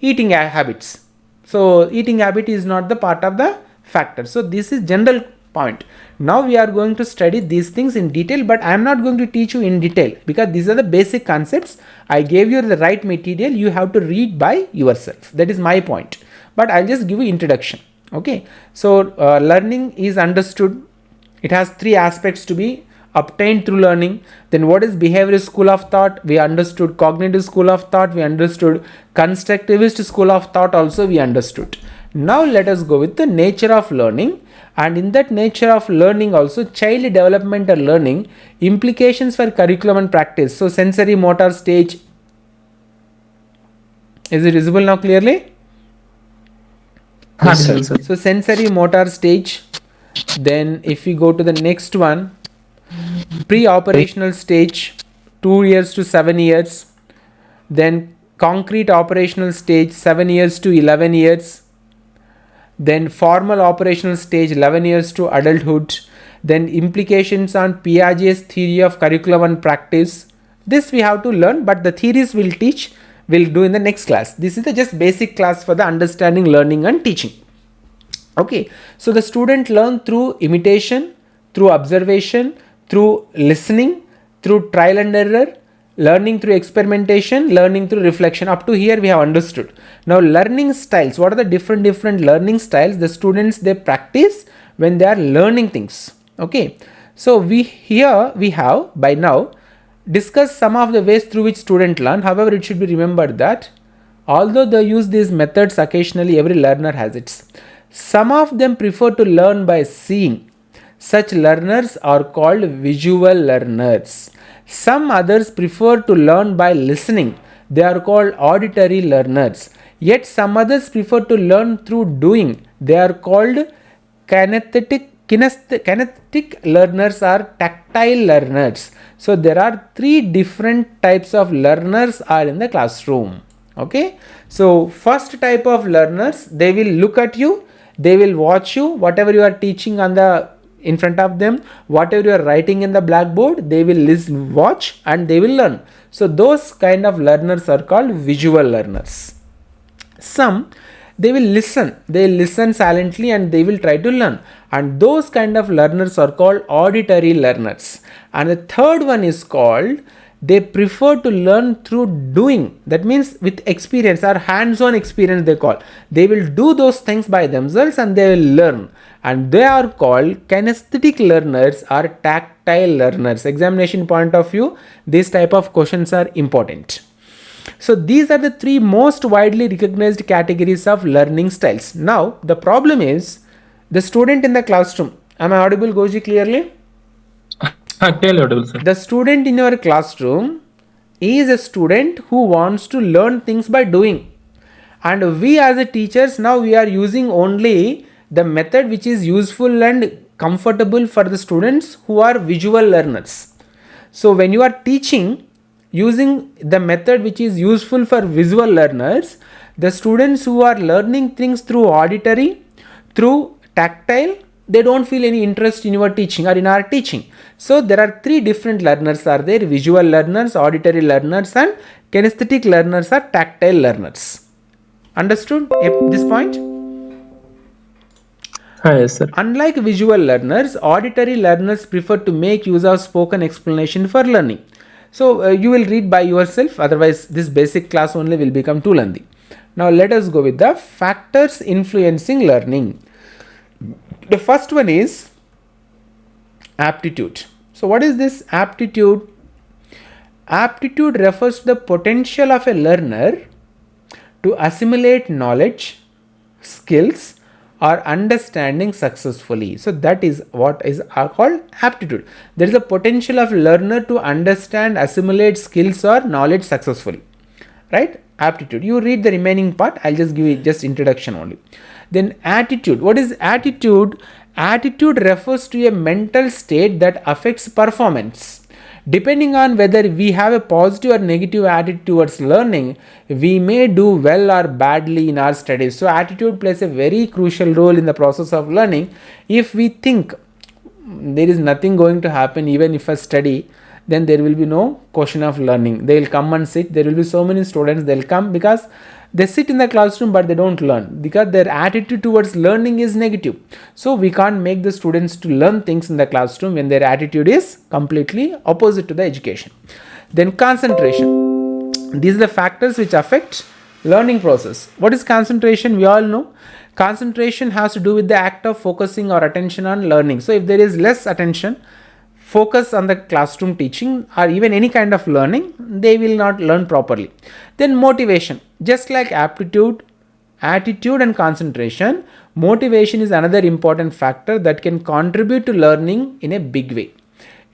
eating habits. So eating habit is not the part of the factor. So this is general point. Now we are going to study these things in detail, but I am not going to teach you in detail because these are the basic concepts. I gave you the right material, you have to read by yourself. That is my point, but I'll just give you introduction. Okay, so learning is understood. It has 3 aspects to be obtained through learning. Then what is behavioral school of thought? We understood. Cognitive school of thought we understood. Constructivist school of thought also we understood. Now let us go with the nature of learning, and in that nature of learning also child developmental learning, implications for curriculum and practice. So sensory motor stage, is it visible now clearly? Yes, sir. So sensory motor stage. Then if we go to the next one, pre-operational stage, 2 years to 7 years. Then concrete operational stage, 7 years to 11 years. Then formal operational stage, 11 years to adulthood. Then implications on Piaget's theory of curriculum and practice. This we have to learn, but the theories we'll do in the next class. This is the just basic class for the understanding, learning and teaching. Okay, so the student learn through imitation, through observation, through listening, through trial and error, learning through experimentation, learning through reflection. Up to here we have understood. Now learning styles. What are the different learning styles the students they practice when they are learning things? Okay, so we have by now discussed some of the ways through which students learn. However, it should be remembered that although they use these methods occasionally, every learner has its. Some of them prefer to learn by seeing. Such learners are called visual learners. Some others prefer to learn by listening. They are called auditory learners. Yet some others prefer to learn through doing. They are called kinetic learners or tactile learners. So there are 3 different types of learners are in the classroom. Okay. So first type of learners, they will look at you, they will watch you, whatever you are teaching in front of them, whatever you are writing in the blackboard, they will listen, watch and they will learn. So those kind of learners are called visual learners. Some they will listen silently and they will try to learn, and those kind of learners are called auditory learners. And the third one is called, they prefer to learn through doing. That means with experience or hands-on experience they call. They will do those things by themselves and they will learn. And they are called kinesthetic learners or tactile learners. Examination point of view, these type of questions are important. So these are the 3 most widely recognized categories of learning styles. Now the problem is the student in the classroom. Am I audible, Goji, clearly? Clearly audible, sir. The student in your classroom is a student who wants to learn things by doing. And we as a teachers, now we are using only the method which is useful and comfortable for the students who are visual learners. So when you are teaching using the method which is useful for visual learners, the students who are learning things through auditory, through tactile, they don't feel any interest in your teaching or in our teaching. So there are 3 different learners are there: visual learners, auditory learners and kinesthetic learners or tactile learners. Understood this point? Yes, sir. Unlike visual learners, auditory learners prefer to make use of spoken explanation for learning. So you will read by yourself, otherwise this basic class only will become too lengthy. Now let us go with the factors influencing learning. The first one is aptitude. So what is this aptitude? Aptitude refers to the potential of a learner to assimilate knowledge, skills, or understanding successfully. So that is what is called aptitude. There is a potential of learner to understand, assimilate skills or knowledge successfully, right? Aptitude. You read the remaining part. I'll just give you just introduction only. Then attitude. What is attitude? Attitude refers to a mental state that affects performance. Depending on whether we have a positive or negative attitude towards learning, we may do well or badly in our studies. So attitude plays a very crucial role in the process of learning. If we think there is nothing going to happen even if I study, then there will be no question of learning. They will come and sit. There will be so many students, they will come because they sit in the classroom but they don't learn because their attitude towards learning is negative. So we can't make the students to learn things in the classroom when their attitude is completely opposite to the education. Then concentration. These are the factors which affect learning process. What is concentration? We all know. Concentration has to do with the act of focusing or attention on learning. So if there is less attention, focus on the classroom teaching or even any kind of learning, they will not learn properly. Then motivation. Just like aptitude, attitude and concentration, motivation is another important factor that can contribute to learning in a big way.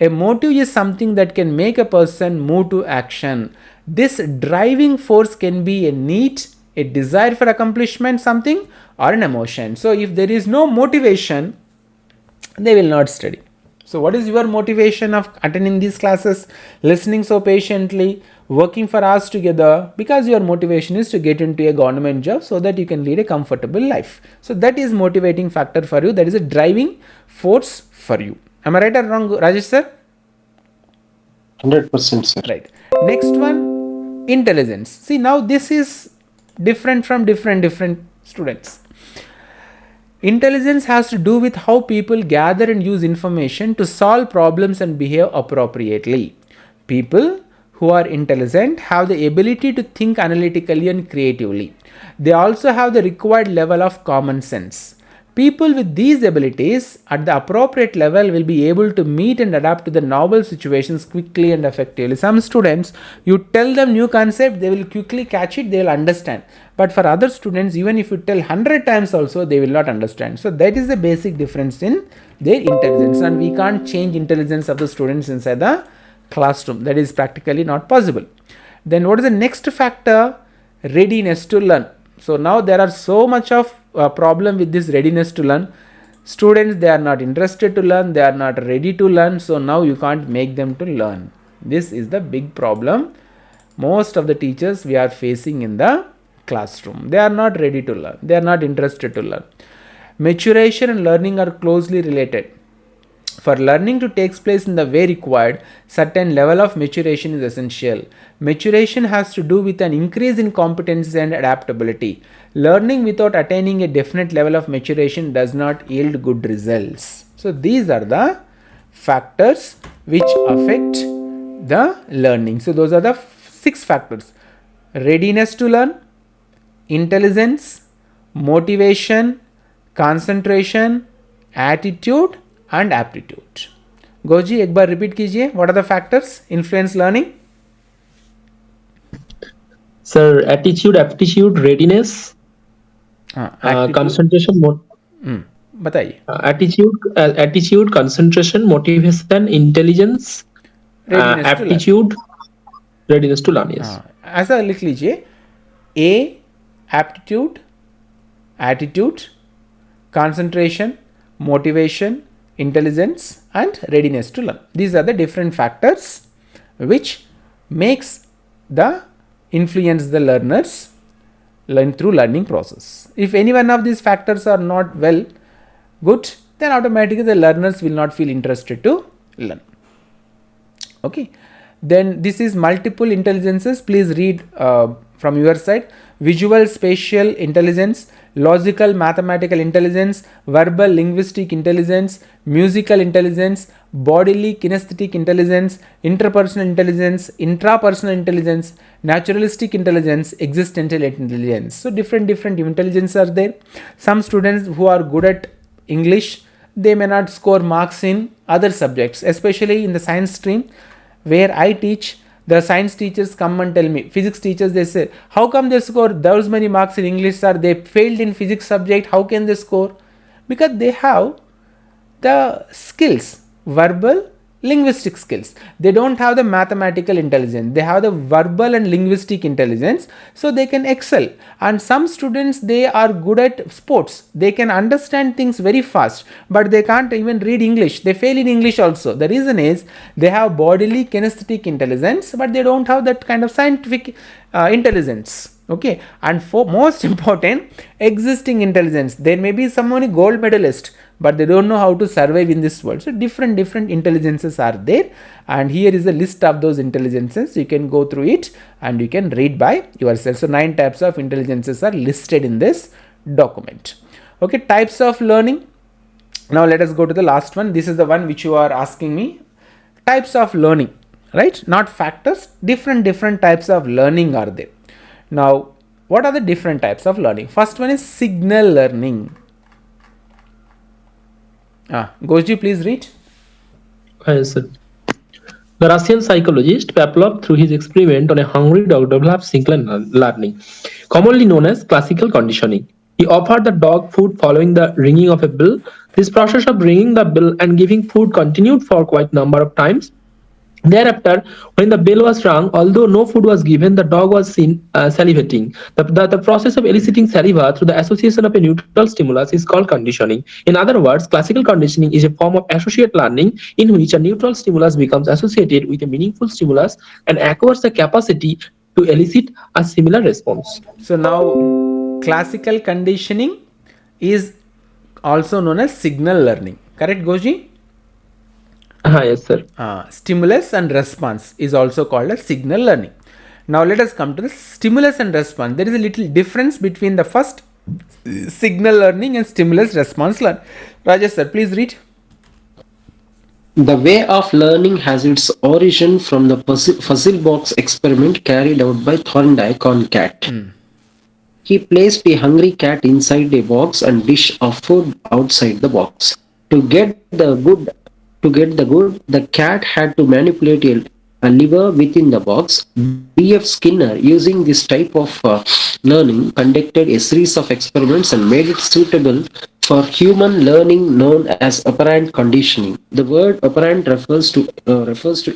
A motive is something that can make a person move to action. This driving force can be a need, a desire for accomplishment, something, or an emotion. So if there is no motivation, they will not study. So what is your motivation of attending these classes, listening so patiently, working for hours together? Because your motivation is to get into a government job so that you can lead a comfortable life. So that is motivating factor for you. That is a driving force for you. Am I right or wrong, Rajesh sir? 100%, sir. Right. Next one, intelligence. See, now this is different from different students. Intelligence has to do with how people gather and use information to solve problems and behave appropriately. People who are intelligent have the ability to think analytically and creatively. They also have the required level of common sense. People with these abilities at the appropriate level will be able to meet and adapt to the novel situations quickly and effectively. Some students, you tell them new concept, they will quickly catch it, they will understand. But for other students, even if you tell 100 times also, they will not understand. So that is the basic difference in their intelligence, and we can't change intelligence of the students inside the classroom. That is practically not possible. Then what is the next factor? Readiness to learn. So now there are so much of problem with this readiness to learn. Students, they are not interested to learn, they are not ready to learn, so now you can't make them to learn. This is the big problem most of the teachers we are facing in the classroom. They are not ready to learn, they are not interested to learn. Maturation and learning are closely related. For learning to take place in the way required, certain level of maturation is essential. Maturation has to do with an increase in competence and adaptability. Learning without attaining a definite level of maturation does not yield good results. So these are the factors which affect the learning. So those are the 6 factors: readiness to learn, intelligence, motivation, concentration, attitude and aptitude. Goji, एक बार repeat कीजिए. What are the factors influence learning? Sir, attitude, aptitude, readiness, concentration, बताइए. attitude, concentration, motivation, intelligence, aptitude, readiness to learn. Yes. ऐसा लिख लीजिए. A, aptitude, attitude, concentration, motivation, intelligence and readiness to learn. These are the different factors which makes the influence the learners learn through learning process. If any one of these factors are not good, then automatically the learners will not feel interested to learn. Okay. Then this is multiple intelligences. Please read from your side. Visual spatial intelligence, logical mathematical intelligence, verbal linguistic intelligence, musical intelligence, bodily kinesthetic intelligence, interpersonal intelligence, intrapersonal intelligence, naturalistic intelligence, existential intelligence. So different intelligence are there. Some students who are good at English, they may not score marks in other subjects, especially in the science stream where I teach. The science teachers come and tell me, physics teachers, they say, how come they score those many marks in English, sir? They failed in physics subject, how can they score? Because they have the skills, verbal, linguistic skills. They don't have the mathematical intelligence, they have the verbal and linguistic intelligence, so they can excel. And some students, they are good at sports, they can understand things very fast, but they can't even read English, they fail in English also. The reason is they have bodily kinesthetic intelligence, but they don't have that kind of scientific intelligence. Okay, and for most important, existing intelligence. There may be someone a gold medalist, but they don't know how to survive in this world. So different intelligences are there, and here is a list of those intelligences. You can go through it and you can read by yourself. So 9 types of intelligences are listed in this document. Okay, types of learning. Now let us go to the last one. This is the one which you are asking me. Types of learning, right? Not factors. Different types of learning are there. Now, what are the different types of learning? First one is signal learning. Ghoshji, please read. Yes, sir. The Russian psychologist Pavlov, through his experiment on a hungry dog, developed signal learning, commonly known as classical conditioning. He offered the dog food following the ringing of a bell. This process of ringing the bell and giving food continued for quite a number of times. Thereafter, when the bell was rung, although no food was given, the dog was seen salivating. The process of eliciting saliva through the association of a neutral stimulus is called conditioning. In other words, classical conditioning is a form of associate learning in which a neutral stimulus becomes associated with a meaningful stimulus and acquires the capacity to elicit a similar response. So now, classical conditioning is also known as signal learning. Correct, Ghoshji? Yes, sir. Stimulus and response is also called as signal learning. Now let us come to the stimulus and response. There is a little difference between the first signal learning and stimulus response learning. Rajesh sir, please read. The way of learning has its origin from the puzzle box experiment carried out by Thorndike on cat. He placed a hungry cat inside a box and dish of food outside the box. To get the good, the cat had to manipulate a lever within the box. B.F. Skinner, using this type of learning, conducted a series of experiments and made it suitable for human learning known as operant conditioning. The word operant refers to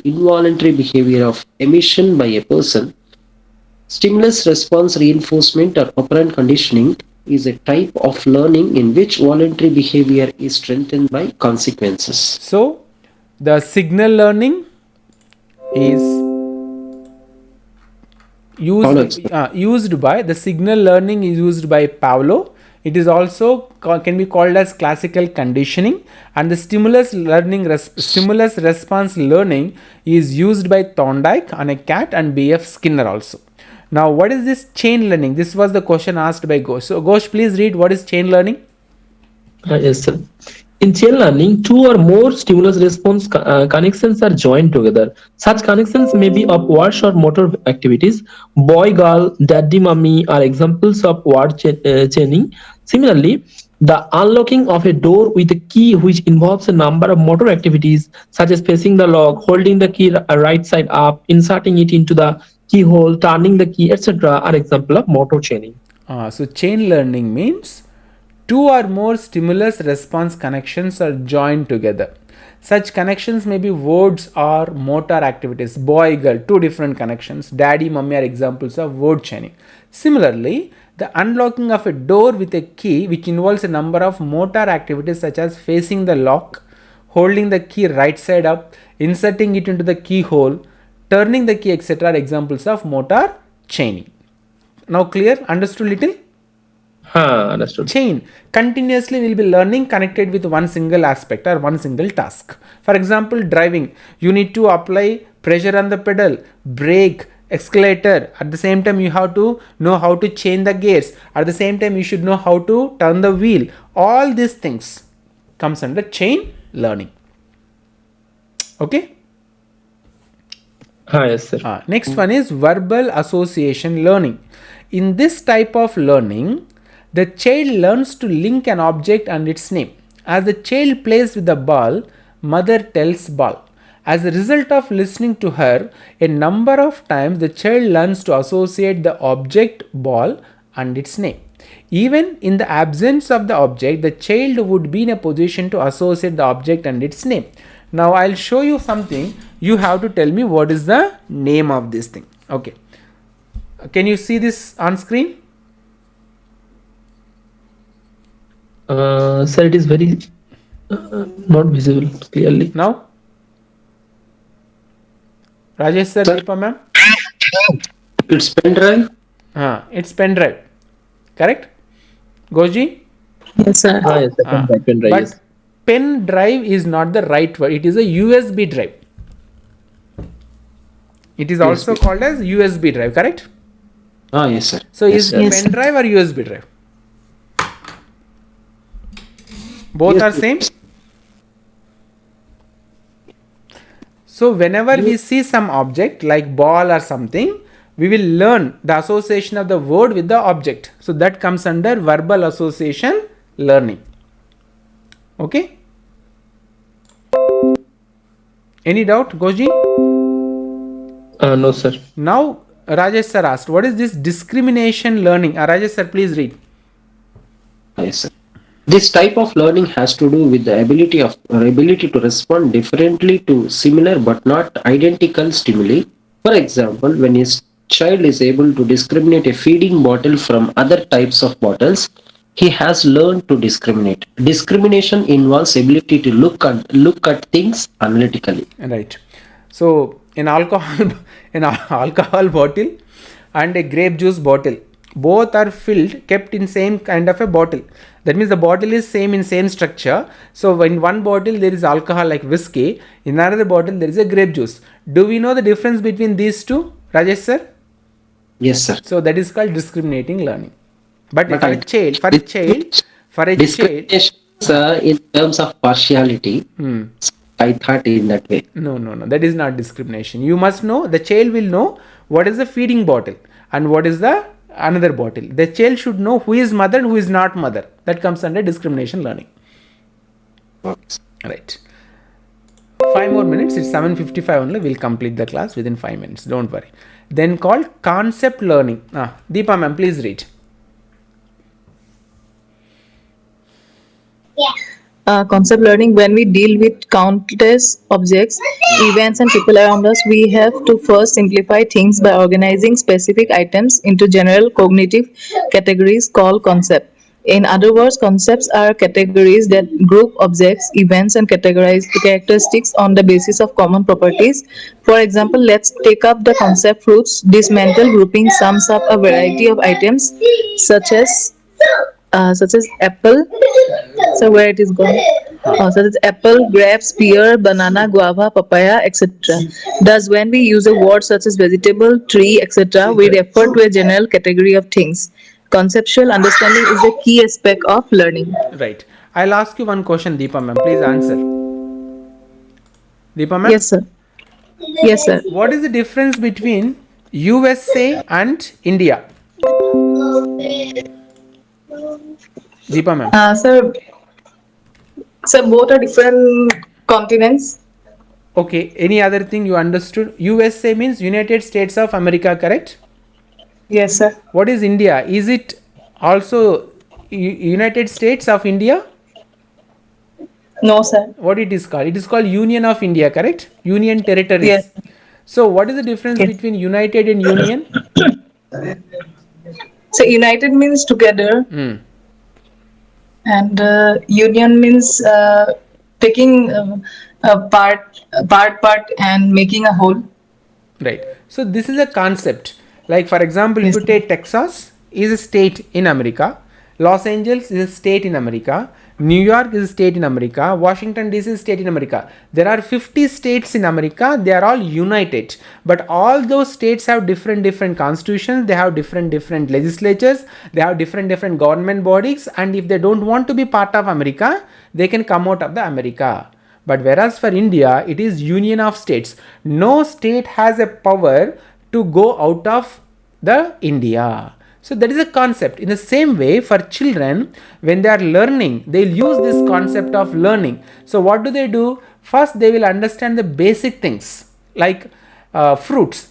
involuntary behavior of emission by a person. Stimulus response reinforcement or operant conditioning is a type of learning in which voluntary behavior is strengthened by consequences. So, the signal learning is used by Pavlov. It is also can be called as classical conditioning, and the stimulus response learning is used by Thorndike on a cat and B.F. Skinner also. Now, what is this chain learning? This was the question asked by Ghosh. So, Ghosh, please read what is chain learning. Yes, sir. In chain learning, 2 or more stimulus response connections are joined together. Such connections may be of words or motor activities. Boy, girl, daddy, mummy are examples of word chaining. Similarly, the unlocking of a door with a key which involves a number of motor activities such as pressing the lock, holding the key right side up, inserting it into the keyhole, turning the key, etc. are example of motor chaining. So chain learning means 2 or more stimulus response connections are joined together. Such connections may be words or motor activities. Boy, girl, 2 different connections. Daddy, mummy are examples of word chaining. Similarly, the unlocking of a door with a key which involves a number of motor activities such as facing the lock, holding the key right side up, inserting it into the keyhole, turning the key, etc. are examples of motor chaining. Now clear? Understood little? Understood. Chain. Continuously we will be learning connected with one single aspect or one single task. For example, driving. You need to apply pressure on the pedal, brake, accelerator. At the same time, you have to know how to change the gears. At the same time, you should know how to turn the wheel. All these things comes under chain learning. Okay? Yes, sir. Next one is verbal association learning. In this type of learning, the child learns to link an object and its name. As the child plays with the ball, Mother tells ball. As a result of listening to her, a number of times the child learns to associate the object ball and its name. Even in the absence of the object, the child would be in a position to associate the object and its name. Now I'll show you something. You have to tell me what is the name of this thing. Okay. Can you see this on screen? Sir, it is very not visible clearly. Now? Rajesh sir, Sir. Deepa ma'am? It's pen drive. It's pen drive. Correct? Goji? Yes, sir. Yes, sir. Pen drive, But yes. pen drive is not the right word. It is a USB drive. It is also called as USB drive, correct? Yes, sir. So Yes, is sir. Yes, pen drive or USB drive? Both Yes, are sir. same. So whenever we see some object like ball or something, we will learn the association of the word with the object. So that comes under verbal association learning. Okay. Any doubt, Goji? No, sir. Now Rajesh sir asked, what is this discrimination learning? Rajesh sir, please read. Yes, sir. This type of learning has to do with the ability to respond differently to similar but not identical stimuli. For example, when a child is able to discriminate a feeding bottle from other types of bottles, he has learned to discriminate. Discrimination involves ability to look at things analytically. Right. So an alcohol bottle and a grape juice bottle, both are kept in same kind of a bottle. That means the bottle is same in same structure. So in one bottle there is alcohol like whiskey, in another bottle there is a grape juice. Do we know the difference between these two, Rajesh sir? Yes, sir. So that is called discriminating learning. But for I- a child, Discrimination, sir, in terms of partiality, I thought in that way. no, that is not discrimination. You must know, the child will know what is the feeding bottle and what is the another bottle. The child should know who is mother, who is not mother. That comes under discrimination learning. Right. 5 more minutes. It's 7:55 only. We'll complete the class within 5 minutes. Don't worry. Then called concept learning. Deepa ma'am, please read. Concept learning, when we deal with countless objects, events, and people around us, we have to first simplify things by organizing specific items into general cognitive categories called concept. In other words, concepts are categories that group objects, events, and categorize characteristics on the basis of common properties. For example, let's take up the concept fruits. This mental grouping sums up a variety of items such as apple. So where it is gone? So it's apple, grapes, pear, banana, guava, papaya, etc. Thus, when we use a word such as vegetable, tree, etc., we refer to a general category of things. Conceptual understanding is a key aspect of learning. Right. I'll ask you one question, Deepa ma'am. Please answer. Deepa ma'am? Yes, sir. Yes, sir. What is the difference between USA and India? Deepa ma'am. Sir, both are different continents. Okay. Any other thing you understood? USA means United States of America, correct? Yes, sir. What is India? Is it also United States of India? No, sir. What it is called? It is called Union of India, correct? Union territories. Yes. So what is the difference Yes. between United and Union? So united means together, and union means taking part and making a whole. Right. So this is a concept. Like for example, if you take Texas is a state in America, Los Angeles is a state in America, New York is a state in America, Washington DC is a state in America. There are 50 states in America. They are all united, but all those states have different constitutions. They have different legislatures. They have different government bodies. And if they don't want to be part of America, they can come out of the America. But whereas for India, it is union of states. No state has a power to go out of the India. So that is a concept. In the same way, for children, when they are learning, they'll use this concept of learning. So what do? First, they will understand the basic things like fruits.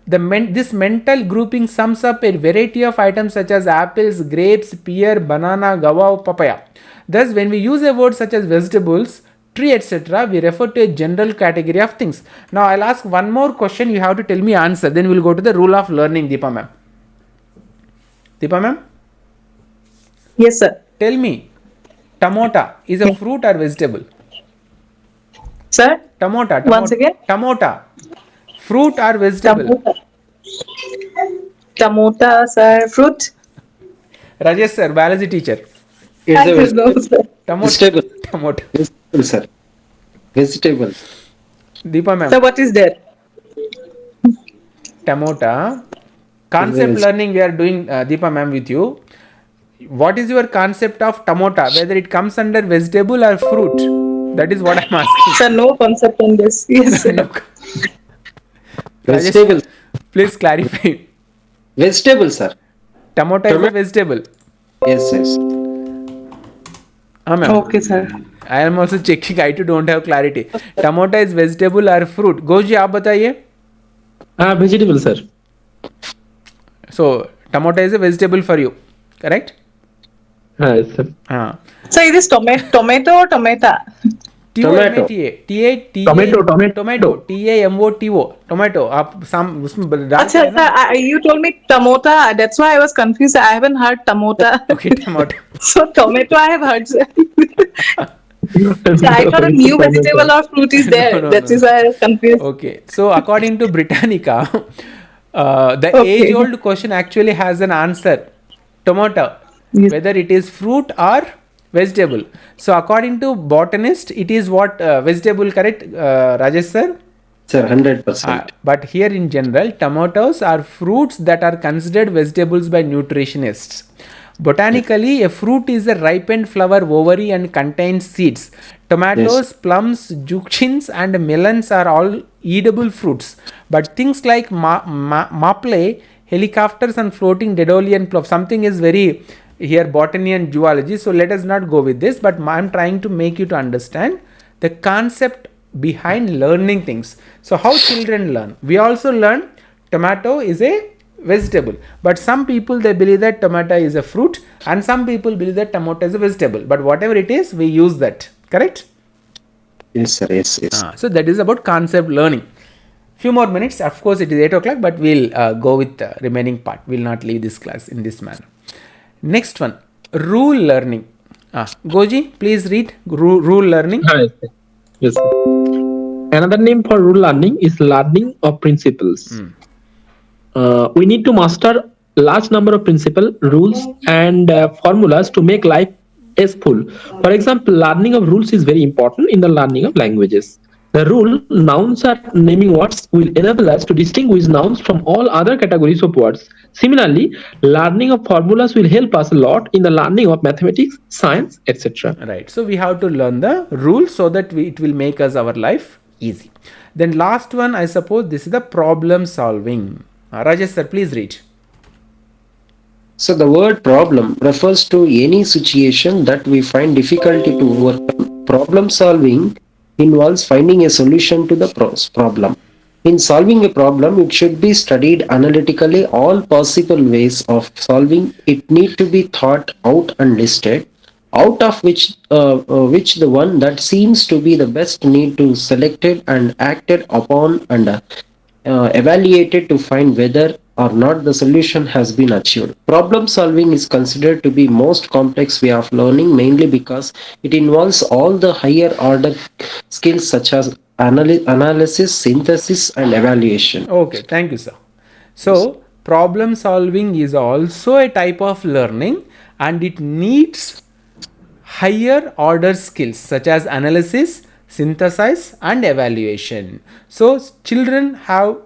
This mental grouping sums up a variety of items such as apples, grapes, pear, banana, guava, papaya. Thus, when we use a word such as vegetables, tree, etc., we refer to a general category of things. Now, I'll ask one more question. You have to tell me answer. Then we'll go to the rule of learning, Deepa ma'am. Deepa ma'am? Yes, sir. Tell me, tomato is a fruit or vegetable? Sir? Tomato. Once again? Tomato. Fruit or vegetable? Tomato, sir. Fruit? Rajesh sir, biology teacher. It's a Sir. vegetable. Tomato. Vegetable, sir. Vegetable. Deepa ma'am. So what is there? Tomato. Concept learning we are doing, Deepa ma'am, with you. What is your concept of tomato? Whether it comes under vegetable or fruit? That is what I'm asking. Sir, no concept on this. Yes, sir. No. Vegetable. Rajesh, please clarify. Vegetable, sir. Tomato is a vegetable. Yes, yes. Ma'am. Okay, sir. I am also checking. I too don't have clarity. Tomato is vegetable or fruit? Goji, आप बताइए. Vegetable, sir. So tomato is a vegetable for you, correct? Yes, sir. So it is tomato or tomato? Tomato. Tomato. T-A-M-O-T-O. Tomato. आप साम उसमें डालते हैं ना? Sir, you told me tomato. That's why I was confused. I haven't heard tomato. Okay, tomato. So tomato I have heard. Sir. So I thought a new vegetable or fruit is there. No, That is why I was confused. Okay. So according to Britannica, the Okay. age-old question actually has an answer. Tomato. Yes. Whether it is fruit or vegetable. So according to botanist, it is what vegetable, correct, Rajesh sir? Sir, 100%. But here in general, tomatoes are fruits that are considered vegetables by nutritionists. Botanically, a fruit is a ripened flower ovary and contains seeds. Tomatoes, plums, zucchines and melons are all edible fruits. But things like maple, helicopters and floating Daedalian plough, something is very here botany and zoology. So let us not go with this, but I am trying to make you to understand the concept behind learning things. So how children learn? We also learn tomato is a vegetable, but some people they believe that tomato is a fruit and some people believe that tomato is a vegetable, but whatever it is we use that, correct? Yes, sir. Yes, yes. So that is about concept learning. Few more minutes, of course it is 8 o'clock, but we'll go with the remaining part. We'll not leave this class in this manner. Next one, rule learning. Goji, please read rule learning. Yes, sir. Another name for rule learning is learning of principles. We need to master large number of principles, rules and formulas to make life useful. For example, learning of rules is very important in the learning of languages. The rule, nouns or naming words, will enable us to distinguish nouns from all other categories of words. Similarly, learning of formulas will help us a lot in the learning of mathematics, science, etc. Right. So we have to learn the rules so that it will make us our life easy. Then last one, I suppose this is the problem solving. Rajesh sir, please read. So the word problem refers to any situation that we find difficulty to overcome. Problem solving involves finding a solution to the problem. In solving a problem, it should be studied analytically. All possible ways of solving it need to be thought out and listed, out of which the one that seems to be the best need to selected and acted upon and evaluated to find whether or not the solution has been achieved. Problem solving is considered to be most complex way of learning, mainly because it involves all the higher order skills such as analysis, synthesis and evaluation. Okay, thank you sir. So problem solving is also a type of learning and it needs higher order skills such as analysis, synthesis and evaluation. So children have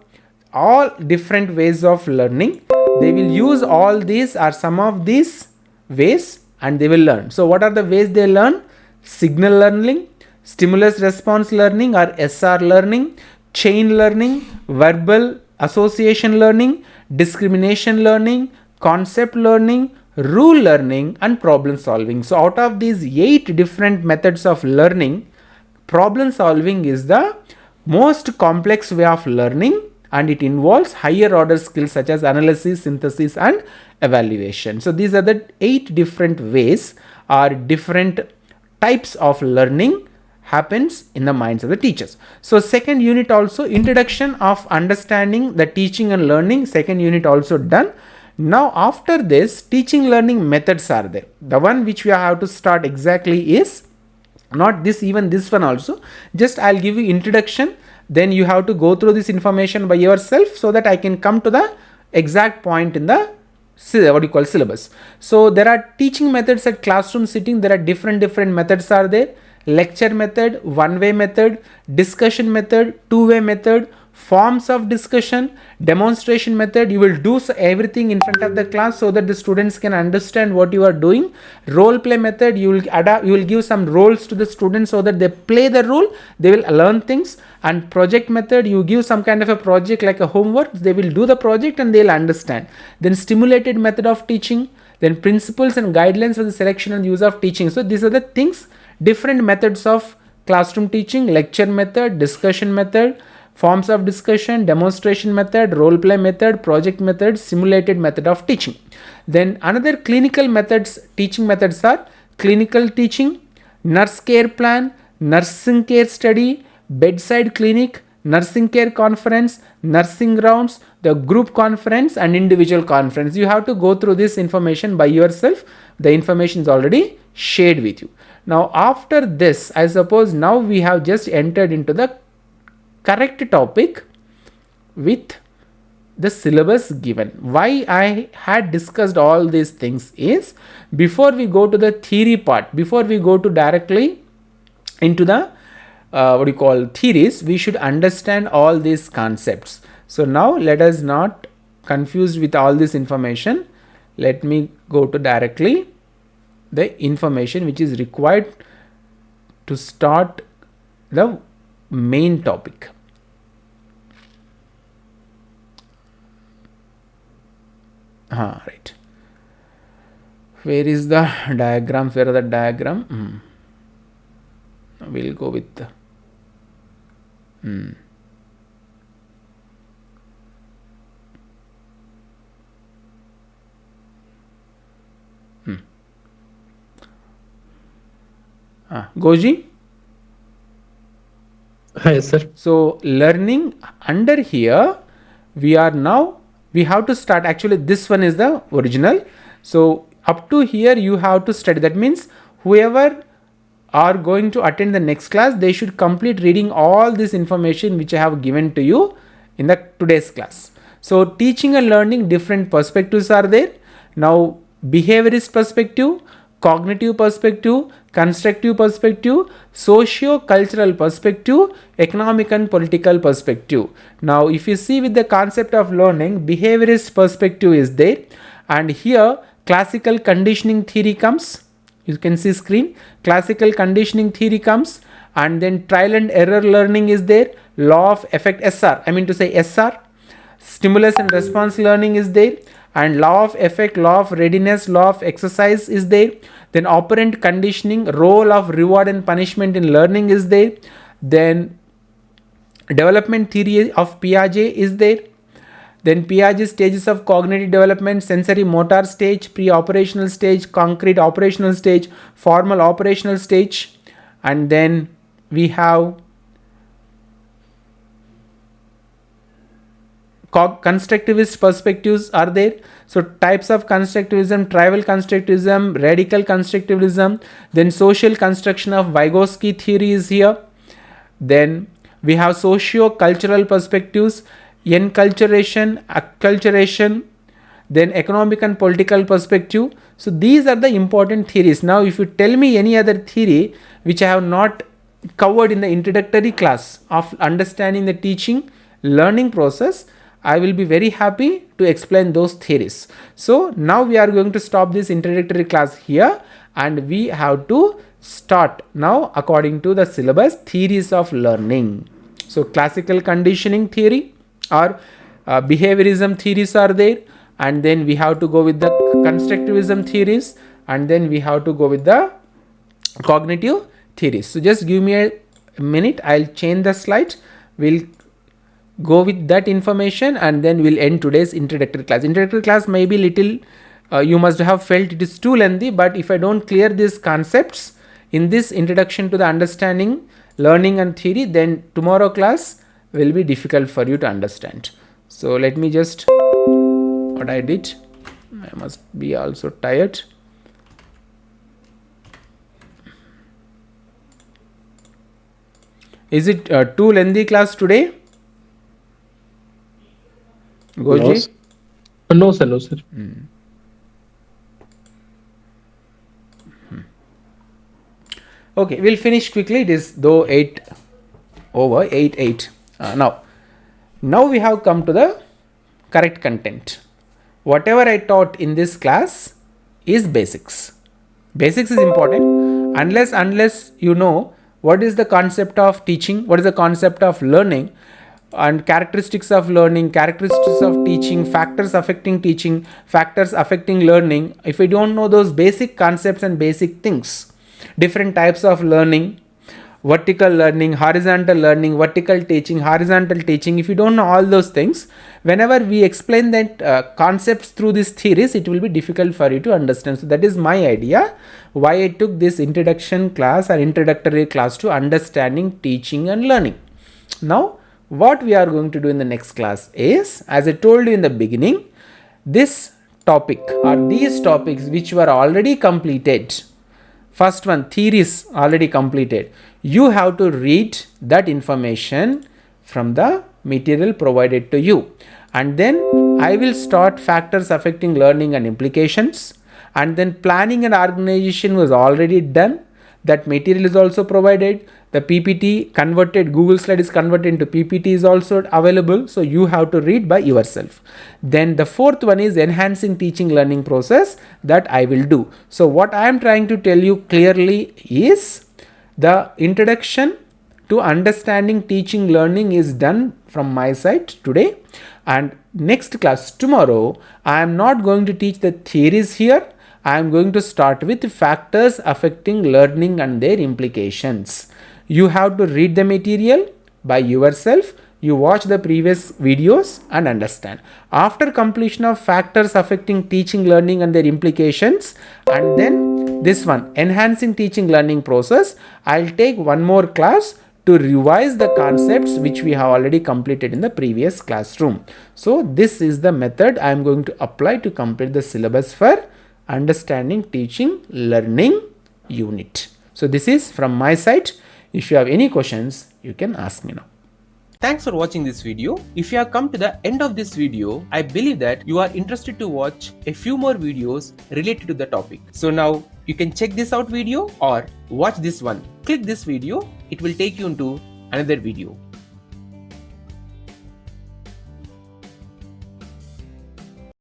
all different ways of learning. They will use all these or some of these ways and they will learn. So what are the ways they learn? Signal learning, stimulus response learning or SR learning, chain learning, verbal association learning, discrimination learning, concept learning, rule learning and problem solving. So out of these 8 different methods of learning, problem solving is the most complex way of learning, and it involves higher order skills such as analysis, synthesis and evaluation. So these are the 8 different ways or different types of learning happens in the minds of the teachers. So second unit also, introduction of understanding the teaching and learning, second unit also done. Now after this, teaching learning methods are there. The one which we have to start exactly is not this, even this one also, just I'll give you introduction, then you have to go through this information by yourself so that I can come to the exact point in the syllabus. So there are teaching methods at classroom sitting. There are different methods are there. Lecture method, one-way method, discussion method, two-way method, forms of discussion, demonstration method. You will do everything in front of the class so that the students can understand what you are doing. Role play method, you will give some roles to the students so that they play the role, they will learn things. And project method, you give some kind of a project like a homework, they will do the project and they'll understand. Then stimulated method of teaching, then principles and guidelines for the selection and use of teaching. So these are the things, different methods of classroom teaching: lecture method, discussion method, forms of discussion, demonstration method, role play method, project method, simulated method of teaching. Then another clinical methods, teaching methods are clinical teaching, nurse care plan, nursing care study, bedside clinic, nursing care conference, nursing rounds, the group conference and individual conference. You have to go through this information by yourself. The information is already shared with you. Now after this, I suppose now we have just entered into the correct topic with the syllabus given. Why I had discussed all these things is, before we go to the theory part, before we go to directly into the theories, we should understand all these concepts. So now let us not confused with all this information. Let me go to directly the information which is required to start the main topic. Right. Where is the diagram? Where are the diagram? We'll go with the Goji? Yes, sir. So learning under here, we have to start. Actually, this one is the original. So up to here, you have to study. That means whoever are going to attend the next class, they should complete reading all this information which I have given to you in the today's class. So teaching and learning, different perspectives are there. Now behaviorist perspective, cognitive perspective, constructive perspective, socio-cultural perspective, economic and political perspective. Now if you see with the concept of learning, behaviorist perspective is there, and here classical conditioning theory comes. You can see screen, classical conditioning theory comes, and then trial and error learning is there, law of effect SR, I mean to say SR, stimulus and response learning is there, and law of effect, law of readiness, law of exercise is there. Then operant conditioning, role of reward and punishment in learning is there. Then development theory of Piaget is there. Then Piaget stages of cognitive development: sensory motor stage, pre-operational stage, concrete operational stage, formal operational stage. And then we have constructivist perspectives are there. So types of constructivism: tribal constructivism, radical constructivism. Then social construction of Vygotsky theory is here. Then we have socio-cultural perspectives, enculturation, acculturation, then economic and political perspective. So these are the important theories. Now if you tell me any other theory which I have not covered in the introductory class of understanding the teaching learning process, I will be very happy to explain those theories. So now we are going to stop this introductory class here, and we have to start now according to the syllabus, theories of learning. So classical conditioning theory or behaviorism theories are there, and then we have to go with the constructivism theories, and then we have to go with the cognitive theories. So just give me a a minute, I'll change the slide. We'll go with that information and then we'll end today's introductory class. Introductory class may be little, you must have felt it is too lengthy, but if I don't clear these concepts in this introduction to the understanding, learning and theory, then tomorrow class will be difficult for you to understand. So let me just, what I did, I must be also tired. Is it too lengthy class today? Goji? No, sir. No, sir. Okay, we'll finish quickly. It is though 8 over 8. Now we have come to the correct content. Whatever I taught in this class is basics. Basics is important. Unless you know what is the concept of teaching, what is the concept of learning, and characteristics of learning, characteristics of teaching, factors affecting teaching, factors affecting learning. If we don't know those basic concepts and basic things, different types of learning, vertical learning, horizontal learning, vertical teaching, horizontal teaching, if you don't know all those things, whenever we explain that concepts through these theories, it will be difficult for you to understand. So that is my idea why I took this introduction class or introductory class to understanding teaching and learning. Now what we are going to do in the next class is, as I told you in the beginning, this topic or these topics which were already completed, first one, theories already completed, you have to read that information from the material provided to you, and then I will start factors affecting learning and implications, and then planning and organization was already done. That material is also provided. The PPT converted, Google slide is converted into PPT is also available. So you have to read by yourself. Then the fourth one is enhancing teaching learning process, that I will do. So what I am trying to tell you clearly is the introduction to understanding teaching learning is done from my side today. And next class tomorrow, I am not going to teach the theories here. I am going to start with factors affecting learning and their implications. You have to read the material by yourself. You watch the previous videos and understand. After completion of factors affecting teaching, learning and their implications, and then this one, enhancing teaching learning process, I'll take one more class to revise the concepts which we have already completed in the previous classroom. So this is the method I am going to apply to complete the syllabus for understanding teaching learning unit. So this is from my side. If you have any questions, you can ask me now. Thanks for watching this video. If you have come to the end of this video, I believe that you are interested to watch a few more videos related to the topic. So now you can check this out video or watch this one. Click this video. It will take you into another video.